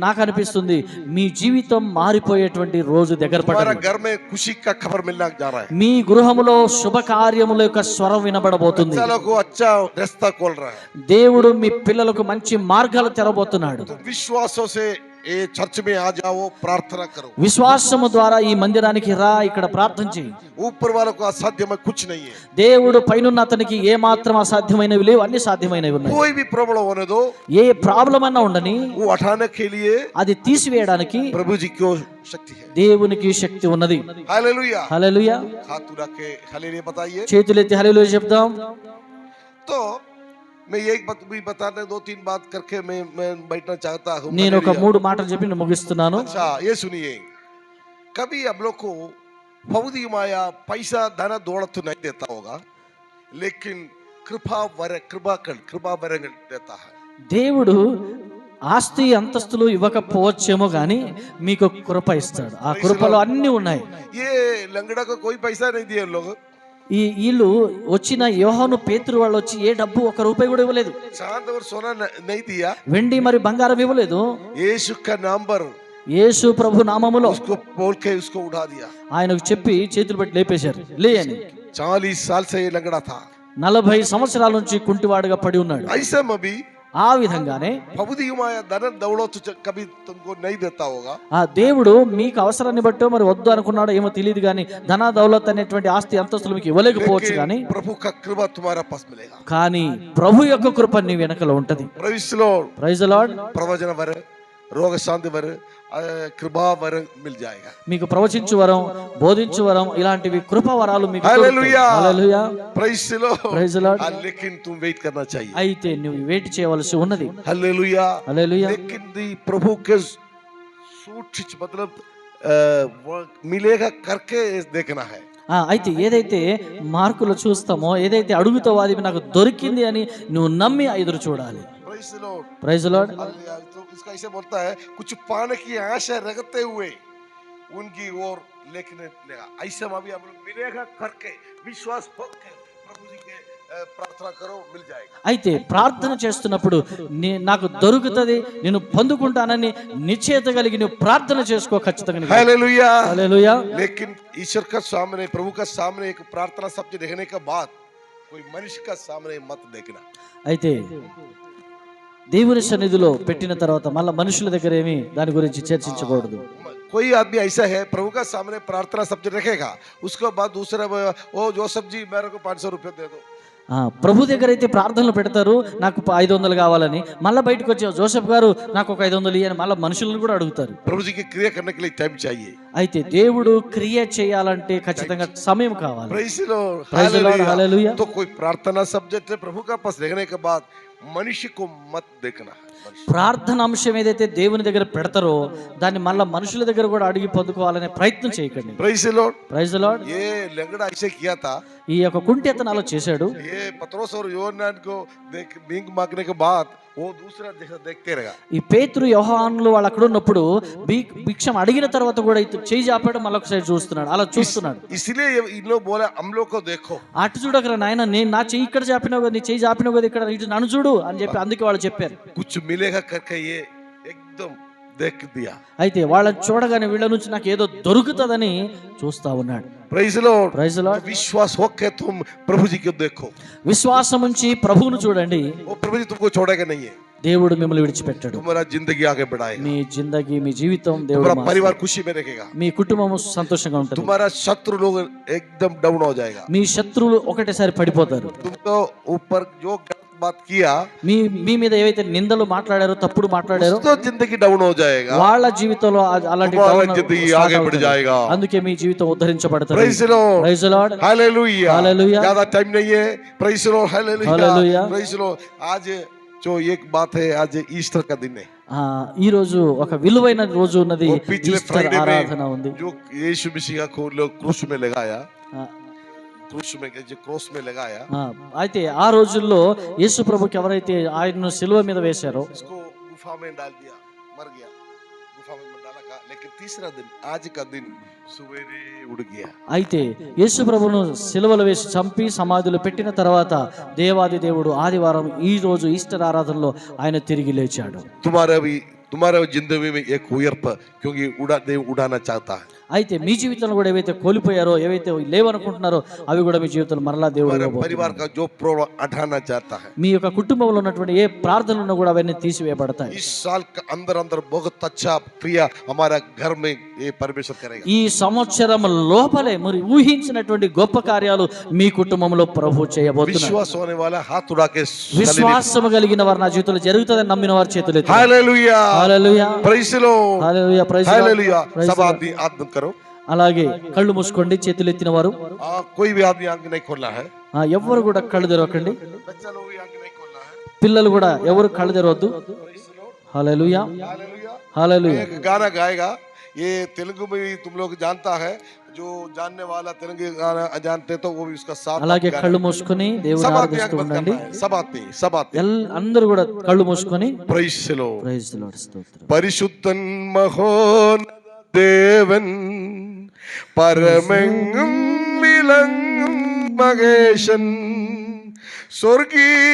నాకు అనిపిస్తుంది మీ జీవితం మారిపోయేటువంటి రోజు దగ్గర हमारा పడింది. घर में खुशी का खबर मिलने जा रहा है। మీ గృహములో శుభకార్యముల యొక్క స్వరం వినబడబోతుంది. बच्चों को अच्छा रास्ता खोल रहा है। దేవుడు మీ పిల్లలకు మంచి మార్గాలు తెరబోతున్నాడు. तो विश्वासों से ये चर्च में आ जाओ, प्रार्थना करो। విశ్వాసము ద్వారా ఈ మందిరానికి రా, ఇక్కడ ప్రార్థన చేయి. ऊपर वालों को असाध्य में कुछ नहीं है। దేవుడు పైనున్న అతనికి ఏ మాత్రం అసాధ్యమైనవి లేవు, అన్ని సాధ్యమైనవి ఉన్నాయి. कोई भी प्रॉब्लम होने दो, ఏ ప్రాబ్లం అన్నా ఉండని वो हटाने के लिए అది తీసివేయడానికి प्रभु जी की शक्ति है। దేవునికి శక్తి ఉన్నది. हालेलुया। హల్లెలూయా. हाथ उठा के हालेलुया बताइए। చేతులెత్తి హల్లెలూయా చెప్దాం. तो मैं एक बात भी बताने 2-3 बात करके मैं बैठना चाहता हूँ। నేను ఒక 3 మాటలు చెప్పి నేను ముగిస్తున్నాను. अच्छा ये सुनिए, कभी हम लोग को भौतिक माया पैसा धन दौलत नहीं देता होगा, लेकिन कृपा वरंगल देता है. దేవుడు ఆస్తి అంతస్తులు ఇవ్వకపోవచ్చేమో గాని మీకు కృప ఇస్తాడు. ఆ కృపలో అన్ని ఉన్నాయి. ये लंगड़ा को कोई पैसा नहीं दिए लोग. ఈ వీళ్ళు వచ్చిన యోహాను పేతురు వాళ్ళు వచ్చి ఏ డబ్బు ఒక రూపాయి కూడా ఇవ్వలేదు. चांद और सोना नहीं दिया. వెండి మరి బంగారం ఇవ్వలేదు. यीशु का नाम पर యేసు ప్రభు నామములో उसको बोल के उसको उठा दिया. ఆయనకు చెప్పి చేతులు పెట్టి లేపేశారు. లే అని. 40 साल से ये लंगड़ा था. 40 సంవత్సరాల నుంచి కుంటివాడుగా పడి ఉన్నాడు. ऐसे में भी ఆ విధంగానే भौतिक माया धन दौलत कभी तुमको नहीं देता होगा. ఆ దేవుడు మీకు అవసరాన్ని బట్టో మరి వద్దు అనుకున్నాడో ఏమో తెలియదు కానీ ధన దౌలత్ అనేటువంటి ఆస్తి అంతస్తులు మీకు ఇవ్వలేకపోవచ్చు కానీ प्रभु का कृपा तुम्हारा पास मिलेगा. కానీ ప్రభు యొక్క కృప నీ వెనకలో ఉంటది. Praise Lord. Praise the lord. प्रवचन वर, रोग शांति वर, कृपा वर मिल जाएगा. మీకు ప్రవచించు వరం, బోధించు వరం ఇలాంటివి కృపా వరాలు మీకు hallelujah. Hallelujah. Praise Lord. Praise the Lord. लेकिन तुम वेट करना चाहिए. అయితే నువ్వు వెయిట్ చేయవలసి ఉన్నది. हालेलुया. హల్లెలూయా. लेकिन दी प्रभु के सूचित मतलब मिलेगा करके देखना है. అయితే ఏదైతే మార్కులు చూస్తామో, ఏదైతే అడుగుతావో అది నాకు దొరికింది అని నువ్వు నమ్మి ఎదురు చూడాలి. Praise Lord. Praise the lord. तो इसका ऐसे बोलता है, कुछ पाने की आशा रखते हुए उनकी ओर लेकिन ऐसे में भी हम लोग मिलेगा करके विश्वास होकर प्रभु जी के प्रार्थना करो, मिल जाएगा. అయితే ప్రార్థన చేస్తున్నప్పుడు నాకు దొరుకుతుంది, నేను పొందుకుంటానని నిశ్చయత కలిగి నువ్వు ప్రార్థన చేసుకో ఖచ్చితంగా. हालेलुया. హల్లెలూయా. लेकिन ईश्वर का सामने, प्रभु का सामने एक प्रार्थना शब्द देखने के बाद कोई मनुष्य का सामने मत देखना. అయితే దేవుని సన్నిధిలో పెట్టిన తర్వాత మళ్ళీ మనుషుల దగ్గర ఏమి దాని గురించి చర్చించకూడదు. कोई आदमी ऐसा है प्रभु का सामने प्रार्थना शब्द रखेगा, उसके बाद दूसरा ओ जोसेफ जी मेरे को 500 रुपये दे दो. ప్రభు దగ్గర అయితే ప్రార్థనలు పెడతారు, నాకు 500 కావాలని. మళ్ళీ బయటకు వచ్చి జోసెఫ్ గారు నాకు ఒక 500 ఇయ్యని మళ్ళీ మనుషులను కూడా అడుగుతారు. प्रभु जी की क्रिया करने के लिए टाइम चाहिए. అయితే దేవుడు క్రియ చేయాలంటే ఖచ్చితంగా సమయం కావాలి. Praise Lord. Praise the Lord. Hallelujah. तो कोई प्रार्थना सब्जेक्ट प्रभु का पास देखने के बाद मनुष्य को मत देखना. ప్రార్థన అంశం ఏదైతే దేవుని దగ్గర పెడతారో దాన్ని మళ్ళీ మనుషుల దగ్గర కూడా అడిగి పొందుకోవాలనే ప్రయత్నం చేయకండి. Praise Lord. Praise the lord. ये लंगड़ा ऐसे किया था. ఈ యొక్క కుంటి అతను అలా చేశాడు. ये पतरस और యోహాన్ को देख भीख मांगने के बाद वो दूसरा देखते रहेगा. ఈ పేతురు యోహానులు వాళ్ళు అక్కడ ఉన్నప్పుడు భిక్షం అడిగిన తర్వాత కూడా ఇతను చేయి చాపాడు, మళ్ళీ ఒకసారి చూస్తున్నాడు, అలా చూస్తున్నాడు. इसलिए इन लोग बोले हम लोग को देखो. అటు చూడకరా నాయన, నేను నా చెయ్యి ఇక్కడ చాపినావు కదా, నీ చెయ్యి చాపినావు కదా ఇక్కడ, ఇటు నన్ను చూడు అని చెప్పి అందుకే వాళ్ళు చెప్పారు. कुछ मिलेगा करके ये एकदम देख दिया. అయితే వాళ్ళని చూడగానే వీళ్ళ నుంచి నాకు ఏదో దొరుకుతుందని చూస్తా ఉన్నాడు. Praise Lord. Praise the lord. विश्वास हो के तुम प्रभु जी को देखो. విశ్వాసం ఉంచి ప్రభువును చూడండి. वो प्रभु जी तुमको छोड़ेगा नहीं है. దేవుడు మిమ్మల్ని విడిచిపెట్టాడు. तुम्हारा जिंदगी आगे बढ़ाएगा. మీ జిందగీ, మీ జీవితం దేవుడు तुम्हारा परिवार खुशी में रहेगा. మీ కుటుంబం సంతోషంగా ఉంటుంది. तुम्हारा शत्रु लोग एकदम डाउन हो जाएगा. మీ శత్రువులు ఒకటేసారి పడిపోతారు. तुम तो ऊपर जो गलत बात किया మీ మీద ఏవైతే నిందలు మాట్లాడారో, తప్పుడు మాట్లాడారో, तो जिंदगी डाउन हो जाएगा. వాళ్ళ జీవితంలో అలాంటి तुम्हारा जिंदगी आगे बढ़ जाएगा. అందుకే మీ జీవితం ఉద్ధరించబడుతుంది. Praise Lord. Praise the lord. Hallelujah. Hallelujah. ज्यादा टाइम नहीं है. Praise Lord. Hallelujah. Hallelujah. Praise Lord. आज जो एक बात है, आज ईस्टर का दिन है. ఈ రోజు ఒక విలువైన రోజు ఉన్నది. वो पिछले ఈస్టర్ फ्राइडे ఆరాధన में ఉంది. जो यीशु मसीह को लोग क्रूस में लगाया, ఆ, क्रॉस में लगाया, అయితే ఆ రోజుల్లో యేసు ప్రభుకి ఎవరైతే ఆయనను సిలువ మీద వేశారో उसको गुफा में डाल दिया, मर गया, गुफा में डाला का. लेकिन तीसरा दिन, आज का दिन सुबेरे उड़ गया. అయితే యేసు ప్రభును సిలువలో వేసి చంపి సమాధిలో పెట్టిన తర్వాత దేవాది దేవుడు ఆదివారం ఈ రోజు ఈస్టర్ ఆరాధనలో ఆయన తిరిగి లేచాడు. तुम्हारा जिंदगी में एक उयर्प, क्योंकि उड़ाना चाहता है. అయితే మీ జీవితంలో కూడా ఏవైతే కోల్పోయారో, ఏవైతే లేవనుకుంటున్నారో అవి కూడా మీ జీవితంలో మరలా దేవుడు ఇవ్వబోతున్నాడు. परिवार का जो प्रॉब्लम हटाना चाहता है. మీ యొక్క కుటుంబంలో ఉన్నటువంటి ఏ ప్రార్థనలు కూడా అవన్నీ తీసివేయబడతాయి. इस साल का अंदर बहुत अच्छा क्रिया हमारा घर में ये परमेश्वर करेगा. ఈ సంవత్సరం లోపలే మరి ఊహించినటువంటి గొప్ప కార్యాలు మీ కుటుంబంలో ప్రభు చేయబోతున్నారు. विश्वास होने वाला हाथ उड़ा के విశ్వాసం కలిగిన వారు నా జీవితంలో జరుగుతుందని నమ్మిన వారు చేతులు ఎత్తండి. Hallelujah. Hallelujah. Praise lord. Hallelujah. Praise the lord. Hallelujah. Praise सब ది లార్డ్. आदमी आत्म करो. అలాగే కళ్ళు మూసుకోండి, చేతులు ఎత్తిన వారు. कोई भी आदमी आंख नहीं खोलना है. ఎవ్వరు కూడా కళ్ళు తెరవకండి. बच्चा लोग भी आंख नहीं खोलना है. పిల్లలు కూడా ఎవరు కళ్ళు తెరవద్దు. హల్లెలూయా. हालेलुया. హల్లెలూయా. एक गाना गाएगा, ये तेलुगु में भी तुम लोग जानता है, जो जानने वाला तेलुगु गाना जानते तो वो भी उसका साथ అలాగే गाना। కళ్ళు మూసుకొని దేవుని सब आदमी ఆరాధిస్తూ आंख बंद ఉండండి. करना है, सब आदमी అందరూ కూడా కళ్ళు మూసుకొని praise the Lord. Praise the lord, స్తోత్రం. പരിശുദ്ധൻ മഹോന്നത ദേവൻ പരമെങ്ങും വിളങ്ങും മഹേശൻ സ്വർഗീയ